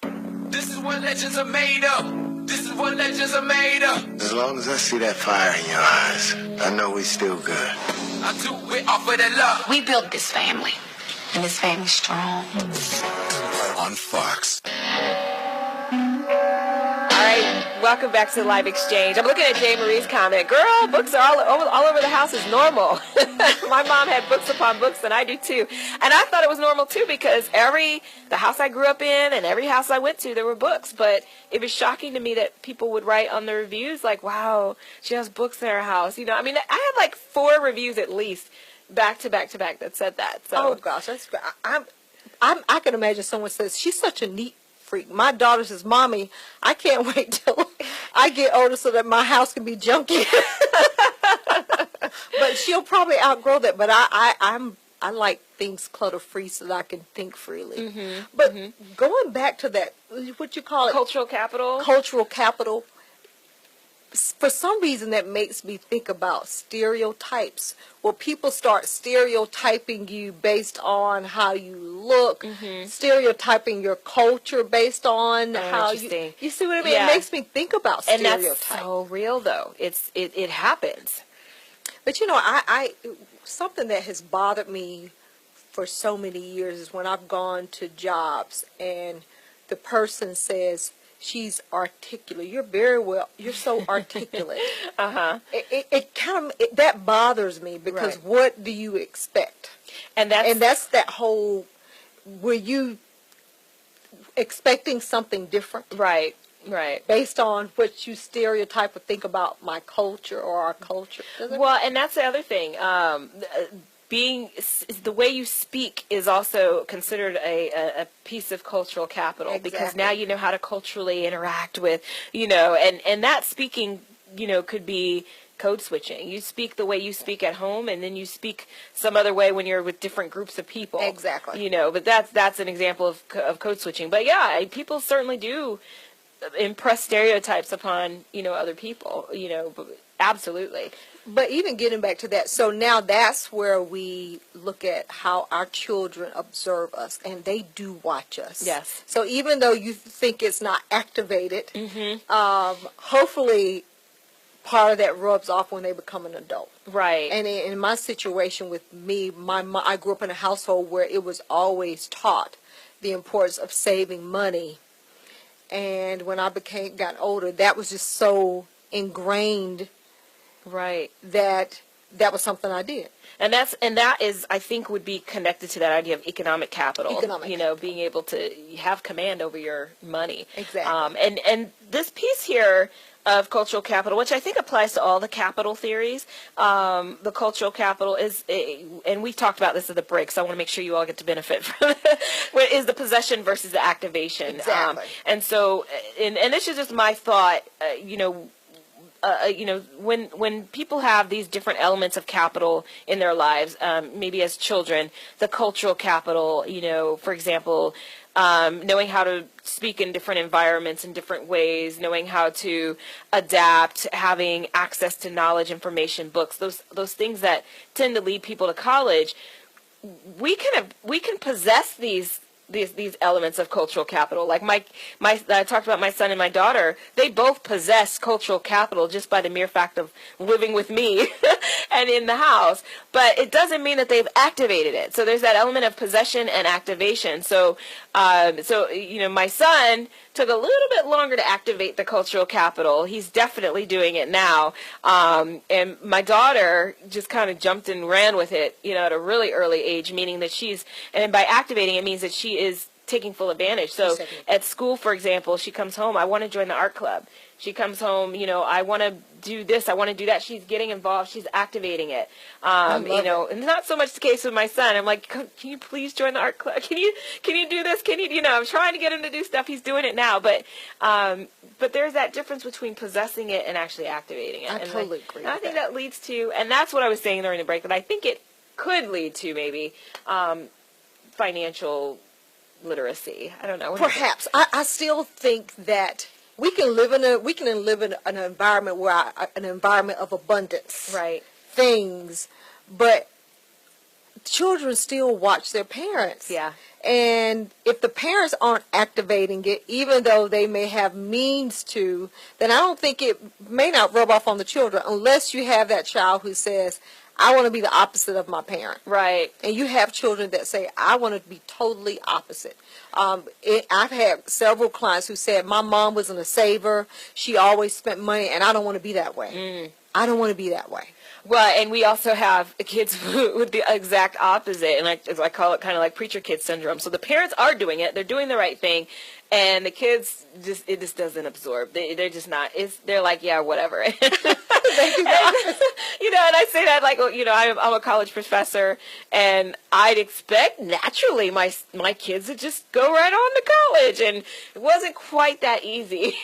This is what legends are made of. This is what legends are made of. As long as I see that fire in your eyes, I know we still good. I do it off of that love. We built this family, and this family's strong. On Fox. All right, welcome back to the Live Exchange. I'm looking at Jay Marie's comment. Girl, books are all over the house is normal. My mom had books upon books, and I do too. And I thought it was normal too because the house I grew up in and every house I went to, there were books. But it was shocking to me that people would write on the reviews like, wow, she has books in her house. You know, I mean, I had like 4 reviews at least back to back to back that said that. So. Oh, gosh, that's great. I can imagine someone says, she's such a neat freak. My daughter says, Mommy, I can't wait till I get older so that my house can be junky. But she'll probably outgrow that. But I like things clutter-free so that I can think freely. Mm-hmm. But going back to that, what you call it? Cultural capital. Cultural capital. For some reason, that makes me think about stereotypes. Where people start stereotyping you based on how you look, stereotyping your culture based on how you. You see what I mean? Yeah. It makes me think about stereotypes. And that's so real, though. It happens. But you know, I something that has bothered me for so many years is when I've gone to jobs and the person says, she's articulate. You're so articulate. It kind of that bothers me because what do you expect? And that's that whole. Were you expecting something different? Right. Based on what you stereotype or think about my culture or our culture. Well, and that's the other thing. The way you speak is also considered a piece of cultural capital because now you know how to culturally interact with, and that speaking, could be code switching. You speak the way you speak at home, and then you speak some other way when you're with different groups of people. Exactly. But that's an example of code switching. But yeah, people certainly do impress stereotypes upon, other people, absolutely. But even getting back to that, so now that's where we look at how our children observe us, and they do watch us. Yes. So even though you think it's not activated, hopefully part of that rubs off when they become an adult. Right. And in my situation with me, I grew up in a household where it was always taught the importance of saving money. And when I got older, that was just so ingrained. Right. That was something I did. And that is, I think, would be connected to that idea of economic capital. Being able to have command over your money. Exactly. And this piece here of cultural capital, which I think applies to all the capital theories, the cultural capital is, and we talked about this at the break, so I want to make sure you all get to benefit from it, is the possession versus the activation. Exactly. And so, and this is just my thought, when people have these different elements of capital in their lives, maybe as children, the cultural capital, for example, knowing how to speak in different environments in different ways, knowing how to adapt, having access to knowledge, information, books, those things that tend to lead people to college, we can possess these elements of cultural capital. Like I talked about my son and my daughter, they both possess cultural capital just by the mere fact of living with me and in the house. But it doesn't mean that they've activated it. So there's that element of possession and activation. So my son took a little bit longer to activate the cultural capital. He's definitely doing it now. And my daughter just kind of jumped and ran with it, at a really early age, meaning that and by activating it means that she is taking full advantage. So at school, for example, she comes home, I want to join the art club. She comes home, I want to do this, I want to do that. She's getting involved. She's activating it. And not so much the case with my son. I'm like, can you please join the art club? Can you do this? I'm trying to get him to do stuff. He's doing it now. But there's that difference between possessing it and actually activating it. I totally agree. And I think that leads to, and that's what I was saying during the break, that I think it could lead to maybe financial literacy. I don't know. Perhaps. I still think that we can live in an environment where an environment of abundance, right? Things, but children still watch their parents. Yeah. And if the parents aren't activating it, even though they may have means to, then I don't think it may not rub off on the children unless you have that child who says, I want to be the opposite of my parent. Right. And you have children that say, I want to be totally opposite. I've had several clients who said, my mom wasn't a saver. She always spent money, and I don't want to be that way. I don't want to be that way. Well, and we also have kids with the exact opposite, and I call it kind of like preacher kid syndrome. So the parents are doing it; they're doing the right thing, and the kids it just doesn't absorb. They're just not. They're like, yeah, whatever. And I say that like, I'm a college professor, and I'd expect naturally my kids to just go right on to college, and it wasn't quite that easy.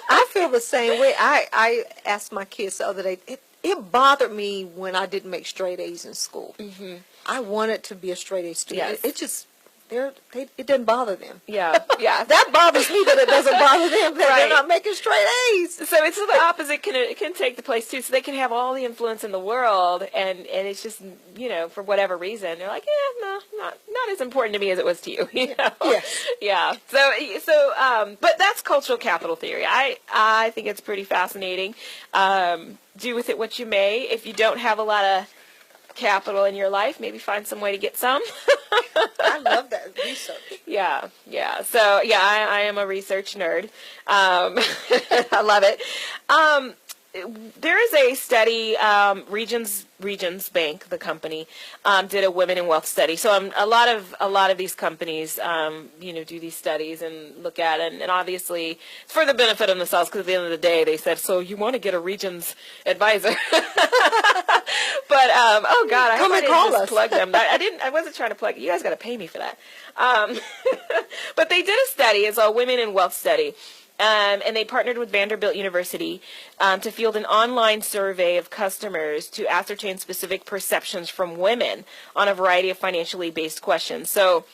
I feel the same way. I asked my kids the other day. It bothered me when I didn't make straight A's in school. Mm-hmm. I wanted to be a straight A student. Yes. It doesn't bother them. Yeah, yeah. That bothers me that it doesn't bother them that they're not making straight A's. So it's the opposite can take the place too. So they can have all the influence in the world, and it's just for whatever reason they're like, no, not as important to me as it was to you. Yeah. So but that's cultural capital theory. I think it's pretty fascinating. Do with it what you may. If you don't have a lot of capital in your life, maybe find some way to get some. I love that research. Yeah. So I am a research nerd. I love it. There is a study, Regions Bank, the company, did a women in wealth study. So a lot of these companies, do these studies and look at it, and obviously it's for the benefit of themselves because at the end of the day they said, so you want to get a Regions advisor. But oh God, I hope I didn't just plug them. I wasn't trying to plug. You guys got to pay me for that. But they did a study. It's a women in wealth study. And they partnered with Vanderbilt University to field an online survey of customers to ascertain specific perceptions from women on a variety of financially based questions. So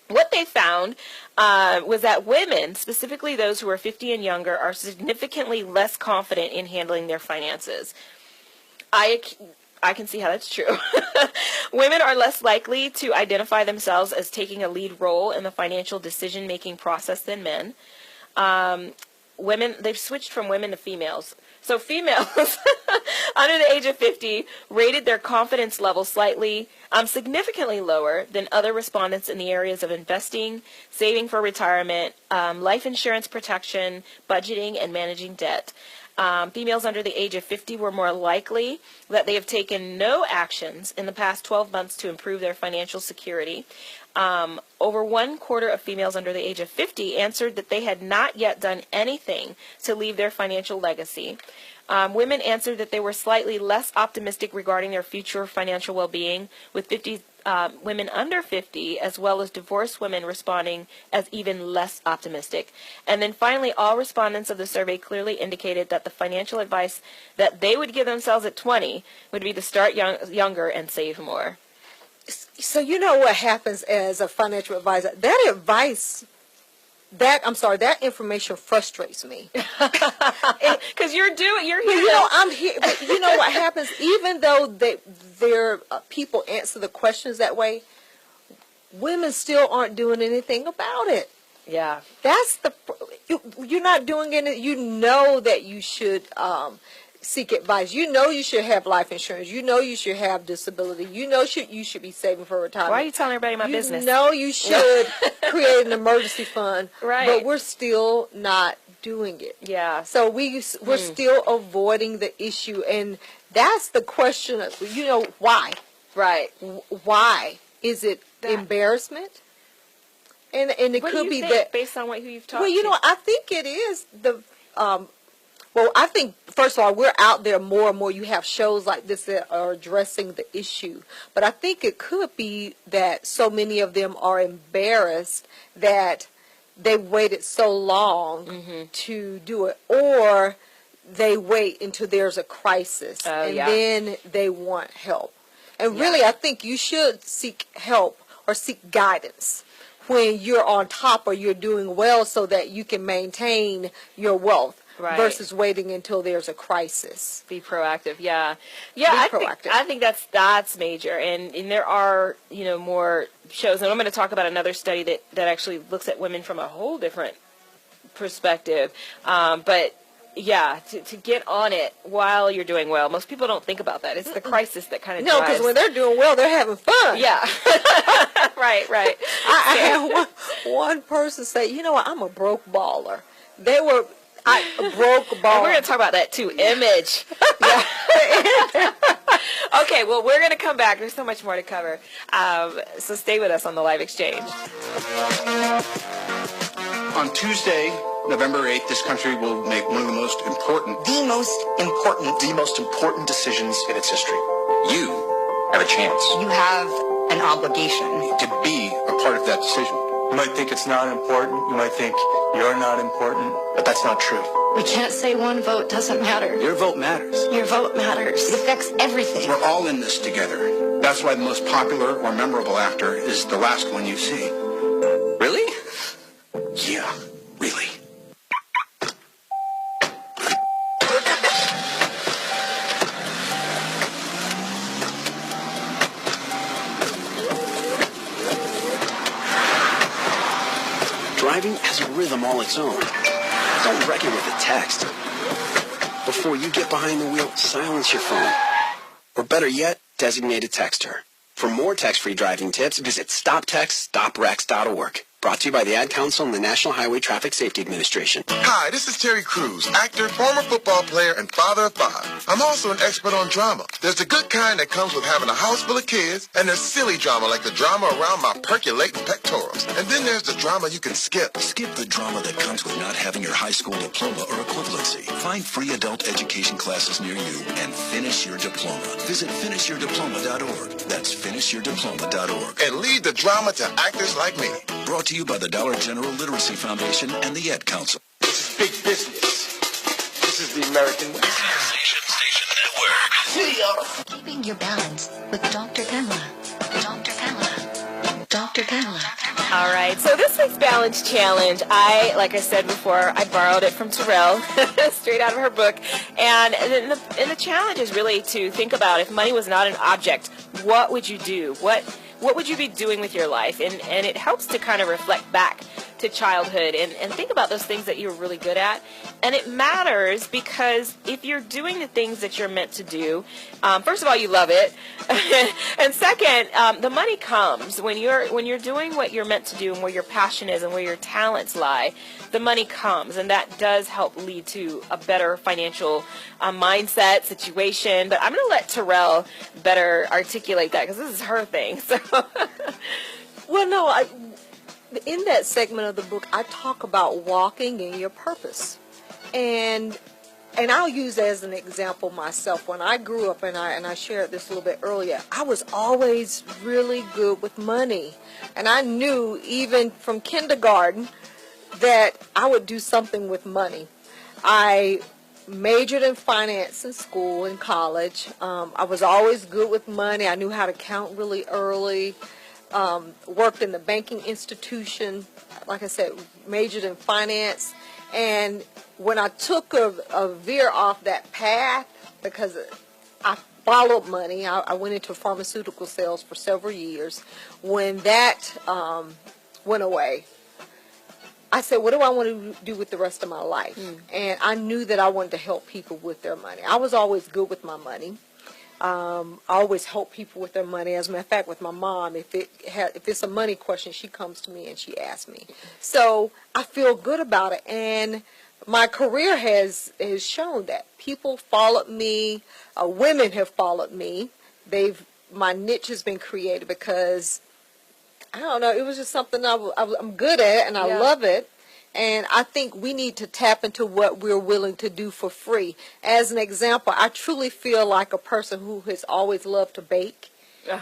what they found was that women, specifically those who are 50 and younger, are significantly less confident in handling their finances. I can see how that's true. Women are less likely to identify themselves as taking a lead role in the financial decision-making process than men. They've switched from women to females. So females under the age of 50 rated their confidence level significantly lower than other respondents in the areas of investing, saving for retirement, life insurance protection, budgeting, and managing debt. Females under the age of 50 were more likely that they have taken no actions in the past 12 months to improve their financial security. Over 1/4 of females under the age of 50 answered that they had not yet done anything to leave their financial legacy. Women answered that they were slightly less optimistic regarding their future financial well-being, with women under 50 as well as divorced women responding as even less optimistic. And then finally, all respondents of the survey clearly indicated that the financial advice that they would give themselves at 20 would be to start younger and save more. So you know what happens as a financial advisor? That information frustrates me. Because you're here. I'm here. But you know what happens? Even though their people answer the questions that way, women still aren't doing anything about it. Yeah. That's you're not doing it. You know that you should seek advice. You know you should have life insurance. You know you should have disability. You know you should be saving for retirement. Why are you telling everybody my business? You know you should create an emergency fund. Right. But we're still not doing it. Yeah. So we're still avoiding the issue, and that's the question. Why? Right. Why is it embarrassment? And it what could do you be think, that based on who you've talked to. Well, I think it is the Well, I think, first of all, we're out there more and more. You have shows like this that are addressing the issue. But I think it could be that so many of them are embarrassed that they waited so long to do it. Or they wait until there's a crisis. Then they want help. And really, I think you should seek help or seek guidance when you're on top or you're doing well so that you can maintain your wealth. Right. Versus waiting until there's a crisis. Be proactive, yeah. I think that's major, and there are more shows, and I'm going to talk about another study that actually looks at women from a whole different perspective. But yeah, to get on it while you're doing well. Most people don't think about that. It's the crisis that kind of No, because when they're doing well, they're having fun. Yeah. right. I had one person say, you know what, I'm a broke baller. They were... broke baller. And we're going to talk about that too. Image. Okay, well, we're going to come back. There's so much more to cover. So stay with us on the Live Exchange. On Tuesday, November 8th, this country will make one of the most important decisions in its history. You have a chance. You have an obligation to be a part of that decision. You might think it's not important. You might think you're not important, but that's not true. We can't say one vote doesn't matter. Your vote matters. Your vote matters. It affects everything. We're all in this together. That's why the most popular or memorable actor is the last one you see. Really? Yeah, really. Driving has a rhythm all its own. Don't wreck it with a text. Before you get behind the wheel, silence your phone. Or better yet, designate a texter. For more text-free driving tips, visit stoptextstoprex.org. Brought to you by the Ad Council and the National Highway Traffic Safety Administration. Hi, this is Terry Crews, actor, former football player, and father of 5. I'm also an expert on drama. There's the good kind that comes with having a house full of kids, and there's silly drama like the drama around my percolating pectorals. And then there's the drama you can skip. Skip the drama that comes with not having your high school diploma or equivalency. Find free adult education classes near you and finish your diploma. Visit finishyourdiploma.org. That's finishyourdiploma.org. And leave the drama to actors like me. Brought to you by the Dollar General Literacy Foundation and the Ad Council. This is big business. This is the American way. Station Network. Keeping your balance with Dr. Pamela. Dr. Pamela. Dr. Pamela. All right, so this week's Balance Challenge, like I said before, I borrowed it from Terrell, straight out of her book. And the challenge is really to think about, if money was not an object, what would you do? What would you be doing with your life? And it helps to kind of reflect back to childhood and think about those things that you were really good at. And it matters because if you're doing the things that you're meant to do, first of all, you love it. And second, the money comes. When you're doing what you're meant to do and where your passion is and where your talents lie, the money comes. And that does help lead to a better financial mindset, situation. But I'm going to let Terrell better articulate that because this is her thing. So. Well, no, in that segment of the book, I talk about walking in your purpose. And I'll use as an example myself. When I grew up, and I shared this a little bit earlier, I was always really good with money. And I knew even from kindergarten that I would do something with money. I majored in finance in school, in college. I was always good with money. I knew how to count really early. Worked in the banking institution. Like I said, majored in finance. And when I took a veer off that path, because I followed money, I went into pharmaceutical sales for several years. When that went away, I said, what do I want to do with the rest of my life? And I knew that I wanted to help people with their money. I was always good with my money. I always help people with their money. As a matter of fact, with my mom, if it's a money question, she comes to me and she asks me. So I feel good about it. And my career has shown that. People followed me. Women have followed me. My niche has been created because, I don't know, it was just something I'm good at, and I love it. And I think we need to tap into what we're willing to do for free. As an example, I truly feel like a person who has always loved to bake.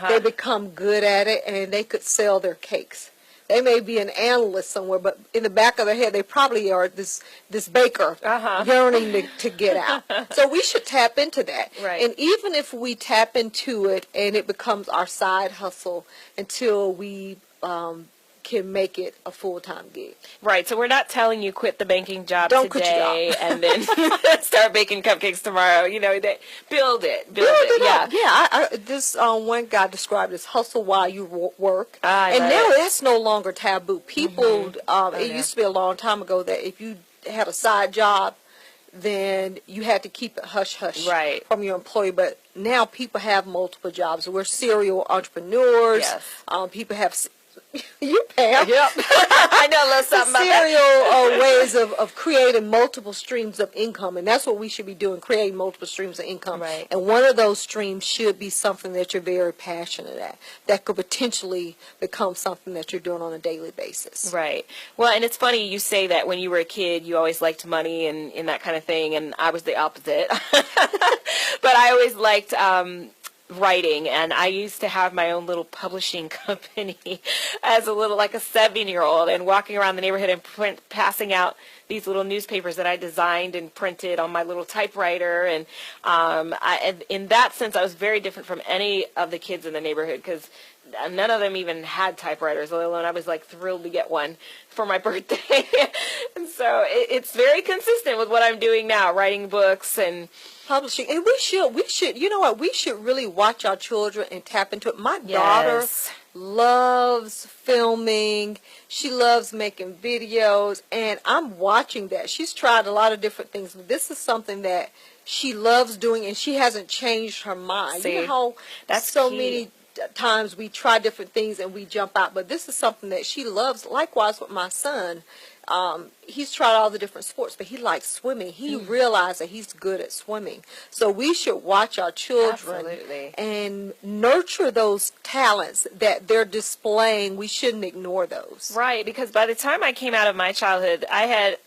They become good at it, and they could sell their cakes. They may be an analyst somewhere, but in the back of their head, they probably are this baker yearning to get out. So we should tap into that. Right. And even if we tap into it and it becomes our side hustle until we can make it a full-time gig. Right. So we're not telling you quit the banking job Don't quit today your job. and then start baking cupcakes tomorrow. You know, build it. Build it Yeah. up. Yeah. This one guy described it as hustle while you work. And love now it. that's no longer taboo. People, it used to be a long time ago that if you had a side job, then you had to keep it hush-hush from your employer. But now people have multiple jobs. We're serial entrepreneurs. Yes. People have... You, Pam. Yep. I know a little something about that. Serial ways of creating multiple streams of income, and that's what we should be doing, creating multiple streams of income. Right. And one of those streams should be something that you're very passionate at, that could potentially become something that you're doing on a daily basis. Right. Well, and it's funny you say that when you were a kid, you always liked money and that kind of thing, and I was the opposite. But I always liked... writing, and I used to have my own little publishing company as a 7-year-old, and walking around the neighborhood and passing out these little newspapers that I designed and printed on my little typewriter. And in that sense, I was very different from any of the kids in the neighborhood, because none of them even had typewriters, let alone I was thrilled to get one for my birthday. And so it's very consistent with what I'm doing now, writing books and publishing. And we should, you know what, we should really watch our children and tap into it. My daughter loves filming. She loves making videos, and I'm watching that. She's tried a lot of different things, but this is something that she loves doing, and she hasn't changed her mind. See, you know how that's so key. many times we try different things and we jump out, but this is something that she loves. Likewise with my son. He's tried all the different sports, but he likes swimming. He realized that he's good at swimming. So we should watch our children and nurture those talents that they're displaying. We shouldn't ignore those. Right, because by the time I came out of my childhood, I had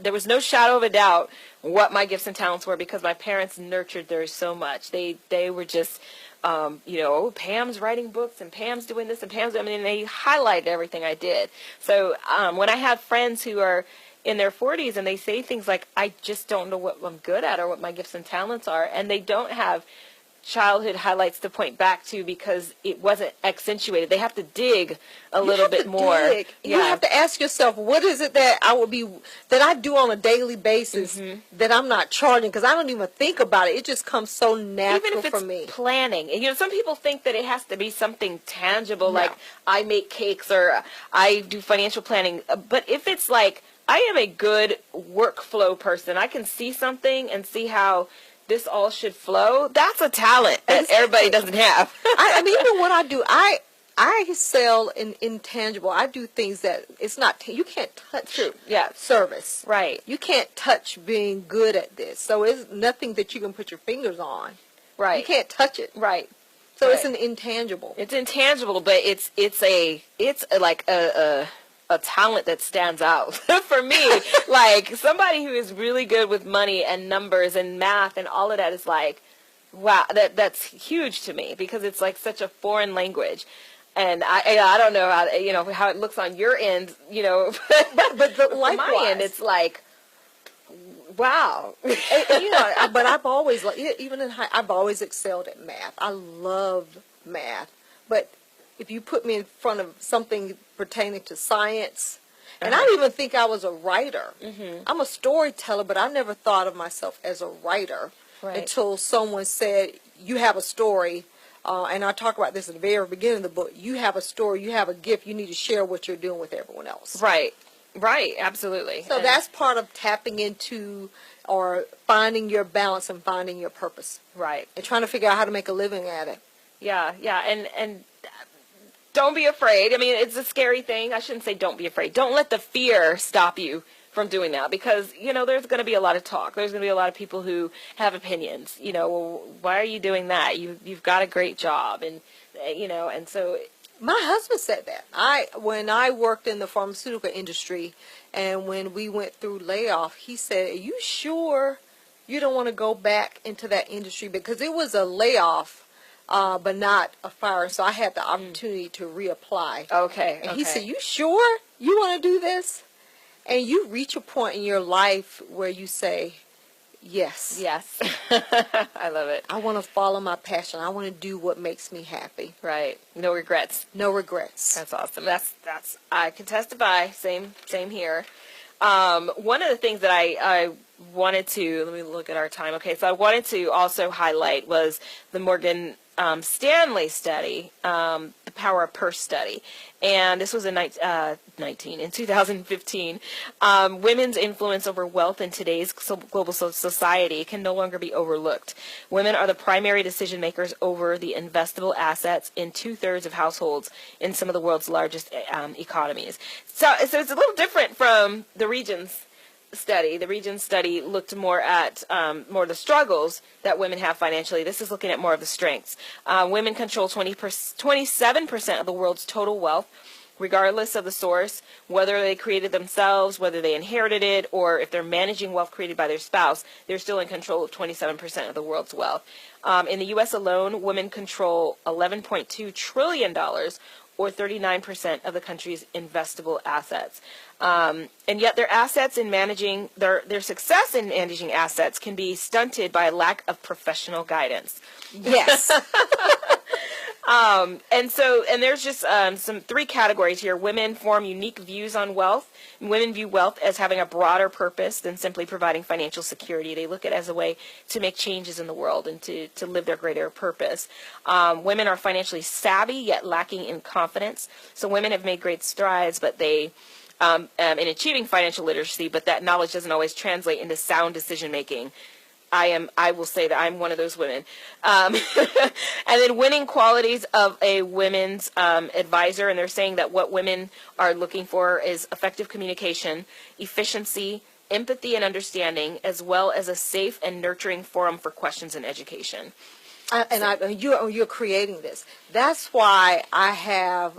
there was no shadow of a doubt what my gifts and talents were, because my parents nurtured theirs so much. They were just Pam's writing books and Pam's doing this and Pam's, they highlighted everything I did. So when I have friends who are in their 40s and they say things like, I just don't know what I'm good at or what my gifts and talents are, and they don't have childhood highlights to point back to because it wasn't accentuated. They have to dig a little bit more. Yeah. You have to ask yourself, what is it that I do on a daily basis that I'm not charging, because I don't even think about it. It just comes so natural even if for me. Planning. Some people think that it has to be something tangible, like I make cakes or I do financial planning. But if it's like, I am a good workflow person, I can see something and see how this all should flow. That's a talent that everybody doesn't have. Even what I do, I sell in intangible. I do things that it's not, you can't touch service. Right. You can't touch being good at this. So it's nothing that you can put your fingers on. Right. You can't touch it. Right. So it's an intangible. It's intangible, but it's like a talent that stands out for me. Like somebody who is really good with money and numbers and math and all of that is like, wow, that's huge to me, because it's like such a foreign language. And I don't know how it looks on your end, but on my end it's like, wow. But I've always, even in high, I've always excelled at math. I loved math, but if you put me in front of something pertaining to science, and I don't even think I was a writer. I'm a storyteller, but I never thought of myself as a writer until someone said, you have a story, and I talk about this at the very beginning of the book, you have a story, you have a gift, you need to share what you're doing with everyone else. Right, absolutely. So that's part of tapping into or finding your balance and finding your purpose. Right. And trying to figure out how to make a living at it. Yeah, and don't be afraid. It's a scary thing. I shouldn't say don't be afraid. Don't let the fear stop you from doing that, because, there's going to be a lot of talk. There's going to be a lot of people who have opinions. Well, why are you doing that? You've got a great job. And, and so My husband said that. When I worked in the pharmaceutical industry, and when we went through layoff, he said, "Are you sure you don't want to go back into that industry?" Because it was a layoff, but not a fire. So I had the opportunity to reapply. Okay. And he said, "You sure you want to do this?" And you reach a point in your life where you say, yes. Yes. I love it. I want to follow my passion. I want to do what makes me happy. Right. No regrets. No regrets. That's awesome. That's I can testify. Same here. One of the things that I wanted to, let me look at our time. Okay, so I wanted to also highlight was the Morgan Stanley study, the Power of Purse study. And this was in 2015. Women's influence over wealth in today's global society can no longer be overlooked. Women are the primary decision makers over the investable assets in 2/3 of households in some of the world's largest economies. So it's a little different from the Regions study. The Regions study looked more at more of the struggles that women have financially. This is looking at more of the strengths. Women control 27% of the world's total wealth, regardless of the source, whether they created themselves, whether they inherited it, or if they're managing wealth created by their spouse, they're still in control of 27% of the world's wealth. In the U.S. alone, women control $11.2 trillion, or 39% of the country's investable assets. And yet their assets in managing, their success in managing assets can be stunted by a lack of professional guidance. Yes. And there's just some three categories here. Women form unique views on wealth. Women view wealth as having a broader purpose than simply providing financial security. They look at it as a way to make changes in the world and to live their greater purpose. Women are financially savvy yet lacking in confidence. So women have made great strides, but they in achieving financial literacy, but that knowledge doesn't always translate into sound decision making. I will say that I'm one of those women. And then winning qualities of a women's advisor, and they're saying that what women are looking for is effective communication, efficiency, empathy and understanding, as well as a safe and nurturing forum for questions and education. You're creating this. That's why I have,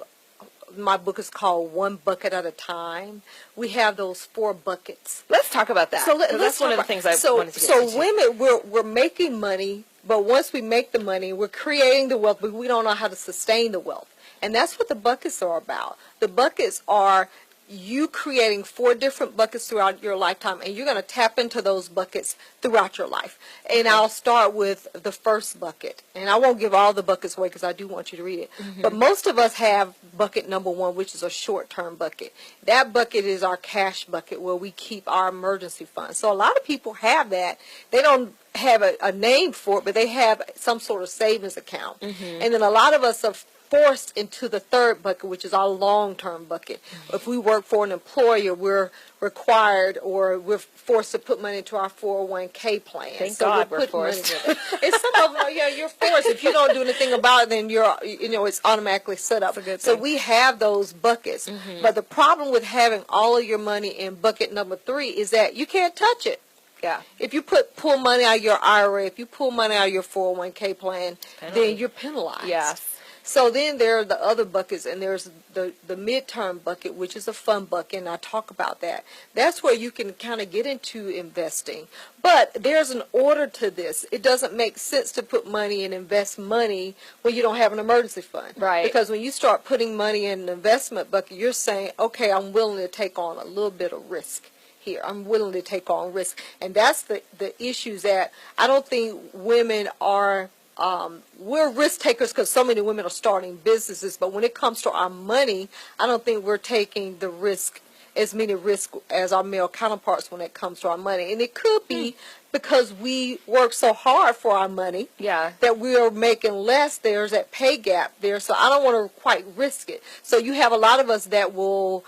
my book is called One Bucket at a Time. We have those 4 buckets. Let's talk about that. So that's one of the things I wanted to get So into. women, we're making money, but once we make the money, we're creating the wealth, but we don't know how to sustain the wealth. And that's what the buckets are about. The buckets are you creating 4 different buckets throughout your lifetime, and you're going to tap into those buckets throughout your life. And I'll start with the first bucket. And I won't give all the buckets away because I do want you to read it. Mm-hmm. But most of us have bucket number 1, which is a short-term bucket. That bucket is our cash bucket where we keep our emergency funds. So a lot of people have that. They don't have a name for it, but they have some sort of savings account. Mm-hmm. And then a lot of us are forced into the third bucket, which is our long-term bucket. Mm-hmm. If we work for an employer, we're required or we're forced to put money into our 401k plan. Thank God we're forced. And some of them, you're forced. If you don't do anything about it, then it's automatically set up. So we have those buckets. Mm-hmm. But the problem with having all of your money in bucket number 3 is that you can't touch it. Yeah. If you pull money out of your IRA, if you pull money out of your 401k plan, then you're penalized. Yes. So then there are the other buckets, and there's the midterm bucket, which is a fun bucket, and I talk about that. That's where you can kind of get into investing. But there's an order to this. It doesn't make sense to put money and invest money when you don't have an emergency fund. Right. Because when you start putting money in an investment bucket, you're saying, okay, I'm willing to take on a little bit of risk here. I'm willing to take on risk. And that's the issues that I don't think women are... we're risk takers because so many women are starting businesses, but when it comes to our money, I don't think we're taking the risk, as many risks as our male counterparts when it comes to our money. And it could be because we work so hard for our money that we are making less. There's that pay gap there, so I don't want to quite risk it. So you have a lot of us that will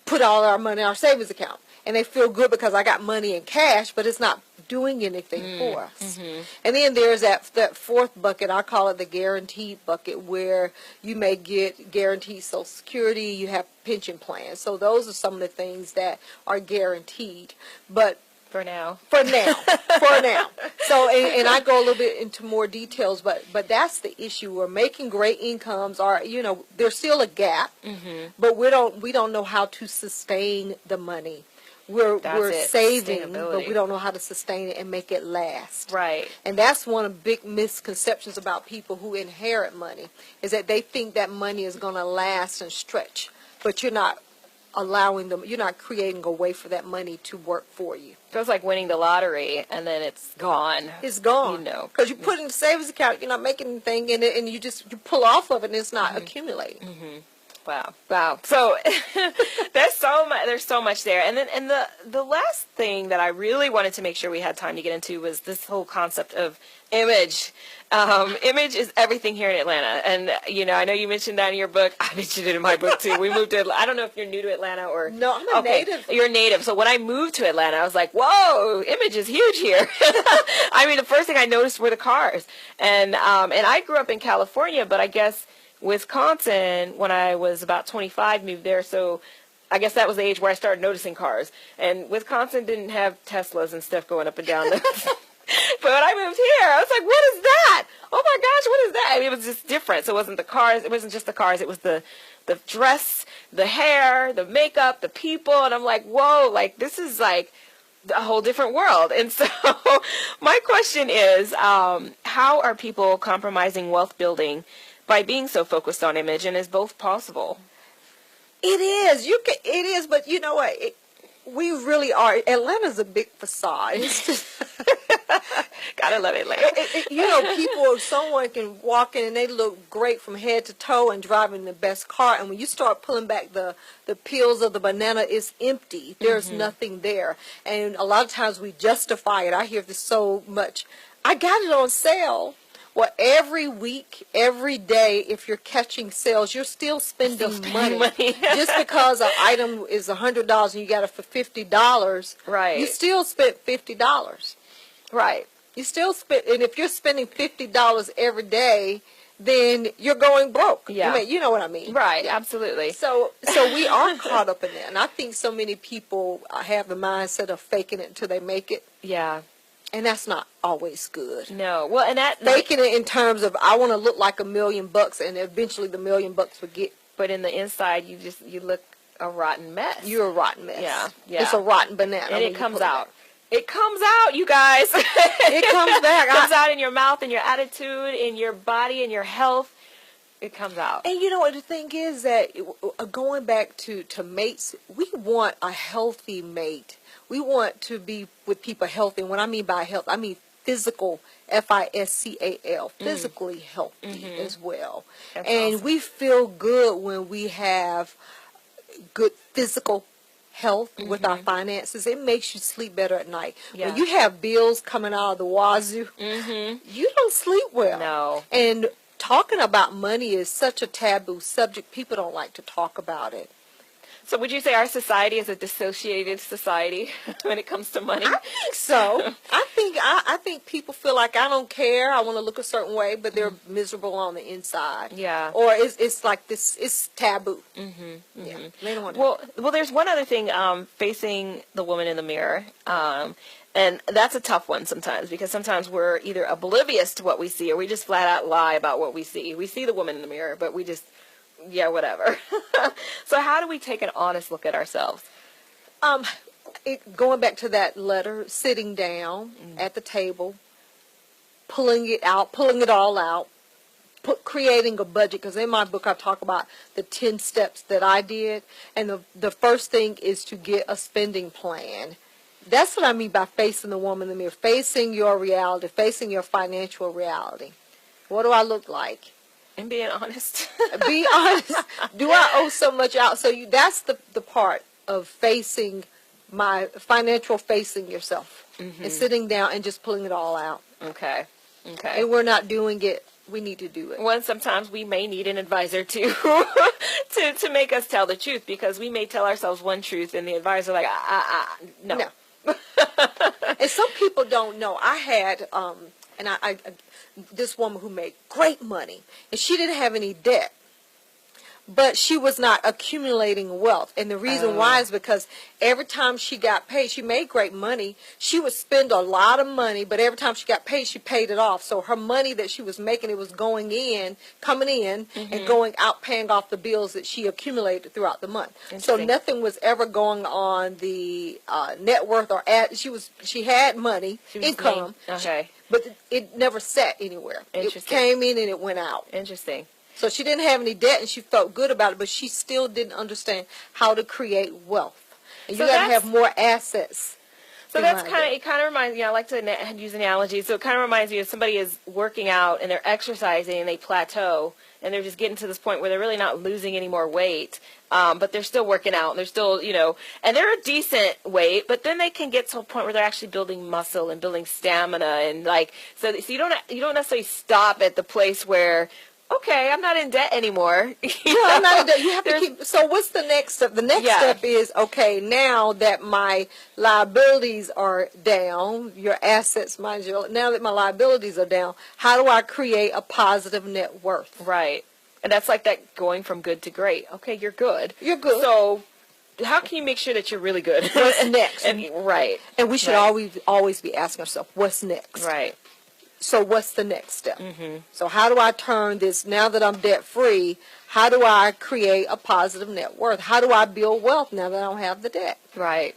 put all our money in our savings account, and they feel good because I got money in cash, but it's not doing anything for us. Mm-hmm. And then there's that 4th bucket, I call it the guaranteed bucket, where you may get guaranteed Social Security, you have pension plans. So those are some of the things that are guaranteed. But For now. For now. So So, and I go a little bit into more details, but that's the issue. We're making great incomes, or there's still a gap, but we don't know how to sustain the money. We're saving, but we don't know how to sustain it and make it last. Right. And that's one of the big misconceptions about people who inherit money, is that they think that money is going to last and stretch, but you're not you're not creating a way for that money to work for you. So it's like winning the lottery and then it's gone. It's gone. Because you put it in the savings account, you're not making anything in it, and you pull off of it, and it's not accumulating. Wow. So there's so much there. And then the last thing that I really wanted to make sure we had time to get into was this whole concept of image. Image is everything here in Atlanta. And, I know you mentioned that in your book. I mentioned it in my book, too. We moved to Atlanta. I don't know if you're new to Atlanta or... No, I'm a native. You're native. So when I moved to Atlanta, I was like, whoa, image is huge here. I mean, the first thing I noticed were the cars. And I grew up in California, but I guess Wisconsin, when I was about 25, moved there. So I guess that was the age where I started noticing cars. And Wisconsin didn't have Teslas and stuff going up and down the... But when I moved here, I was like, what is that? Oh my gosh, what is that? I mean, it was just different. So it wasn't the cars. It wasn't just the cars. It was the dress, the hair, the makeup, the people. And I'm like, whoa, like this is like a whole different world. And so my question is, how are people compromising wealth building by being so focused on image? And is both possible? It is. It is, but you know what? We really are. Atlanta's a big facade. Gotta love Atlanta. Someone can walk in and they look great from head to toe and driving the best car. And when you start pulling back the peels of the banana, it's empty. There's nothing there. And a lot of times we justify it. I hear this so much. I got it on sale. Well, every week, every day, if you're catching sales, you're still spending money. Just because an item is $100 and you got it for $50, right? You still spent $50, right? You still spend, and if you're spending $50 every day, then you're going broke. Yeah, you know what I mean, right? Yeah. Absolutely. So we are caught up in that, and I think so many people have the mindset of faking it until they make it. Yeah. And that's not always good. No. Well, and that faking it in terms of I want to look like $1 million, and eventually the $1 million will get. But in the inside, you look a rotten mess. You're a rotten mess. Yeah. It's a rotten banana. And it comes out. It comes out, you guys. It comes back. It comes out in your mouth, in your attitude, in your body, in your health. It comes out. And you know what the thing is, that going back to mates, we want a healthy mate. We want to be with people healthy. And what I mean by health, I mean physical, FISCAL, physically healthy as well. That's and awesome. We feel good when we have good physical health with our finances. It makes you sleep better at night. Yeah. When you have bills coming out of the wazoo, you don't sleep well. No. And talking about money is such a taboo subject. People don't like to talk about it. So would you say our society is a dissociated society when it comes to money? I think so. I think people feel like I don't care. I want to look a certain way, but they're miserable on the inside. Yeah. Or it's like this. It's taboo. Yeah. They don't want to. Well, there's one other thing. Facing the woman in the mirror. And that's a tough one sometimes, because sometimes we're either oblivious to what we see or we just flat out lie about what we see. We see the woman in the mirror, but we just, whatever. So how do we take an honest look at ourselves? Going back to that letter, sitting down at the table, pulling it all out, creating a budget. Because in my book I talk about the 10 steps that I did. And the first thing is to get a spending plan. That's what I mean by facing the woman in the mirror, facing your reality, facing your financial reality. What do I look like? And being honest. Be honest. Do I owe so much out? So that's the part of facing facing yourself. And sitting down and just pulling it all out. Okay. And we're not doing it. We need to do it. Well, sometimes we may need an advisor to make us tell the truth, because we may tell ourselves one truth and the advisor like, no. And some people don't know. I had, this woman who made great money, and she didn't have any debt. but she was not accumulating wealth. And the reason why is because every time she got paid, she made great money. She would spend a lot of money, but every time she got paid, she paid it off. So her money that she was making, it was coming in, and going out, paying off the bills that she accumulated throughout the month. So nothing was ever going on the net worth or she had money, income, but it never sat anywhere. It came in and it went out. Interesting. So she didn't have any debt, and she felt good about it, but she still didn't understand how to create wealth. And you got to have more assets. So that's it kind of reminds me, I like to use analogies, so it kind of reminds me of somebody is working out and they're exercising and they plateau, and they're just getting to this point where they're really not losing any more weight, but they're still working out, and they're still, and they're a decent weight, but then they can get to a point where they're actually building muscle and building stamina, and so you don't necessarily stop at the place where, okay, I'm not in debt anymore. I'm not in debt. You have to keep. So what's the next step? The next step is, okay, now that my liabilities are down, your assets, mind you, now that my liabilities are down, how do I create a positive net worth? Right. And that's like that going from good to great. Okay, you're good. You're good. So how can you make sure that you're really good? What's next? Right. And we should always be asking ourselves, what's next? Right. So what's the next step? So how do I turn this, now that I'm debt free, how do I create a positive net worth? How do I build wealth now that I don't have the debt? Right.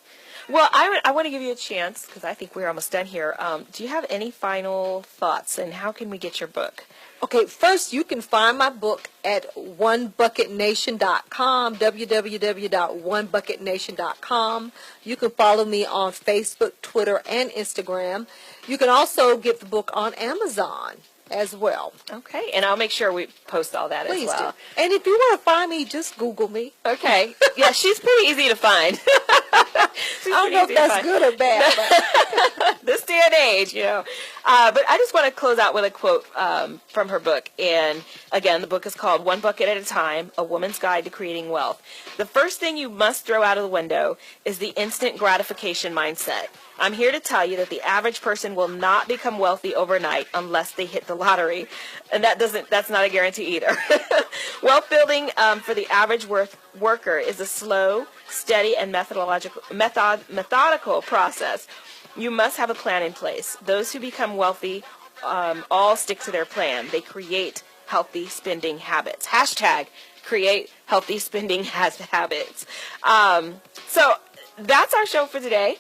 Well, I want to give you a chance, because I think we're almost done here. Do you have any final thoughts, and how can we get your book? Okay, first you can find my book at onebucketnation.com, www.onebucketnation.com. You can follow me on Facebook, Twitter, and Instagram. You can also get the book on Amazon as well. Okay, and I'll make sure we post all that Please as well. Do. And if you want to find me, just Google me. Okay. Yeah, she's pretty easy to find. I don't know if that's good or bad. But this day and age, But I just want to close out with a quote from her book. And again, the book is called One Bucket at a Time, A Woman's Guide to Creating Wealth. The first thing you must throw out of the window is the instant gratification mindset. I'm here to tell you that the average person will not become wealthy overnight unless they hit the lottery. And that's not a guarantee either. Wealth building for the average worker is a slow, steady, and methodical process. You must have a plan in place. Those who become wealthy all stick to their plan. They create healthy spending habits. Hashtag create healthy spending habits. So that's our show for today.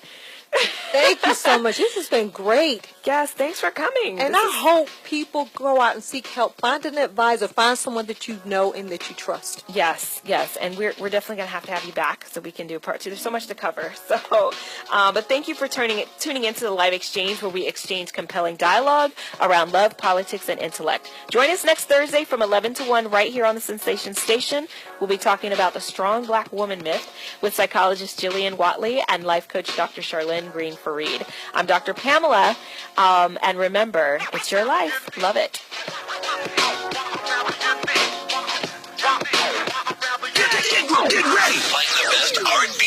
Thank you so much. This has been great. Yes, thanks for coming. And I hope people go out and seek help. Find an advisor. Find someone that you know and that you trust. Yes. And we're definitely going to have you back so we can do part 2. There's so much to cover. So, but thank you for tuning into the live exchange where we exchange compelling dialogue around love, politics, and intellect. Join us next Thursday from 11 to 1 right here on the Sensation Station. We'll be talking about the strong black woman myth with psychologist Jillian Watley and life coach Dr. Charlene Green Fareed. I'm Dr. Pamela, and remember, it's your life. Love it. Get ready. Like the best R&B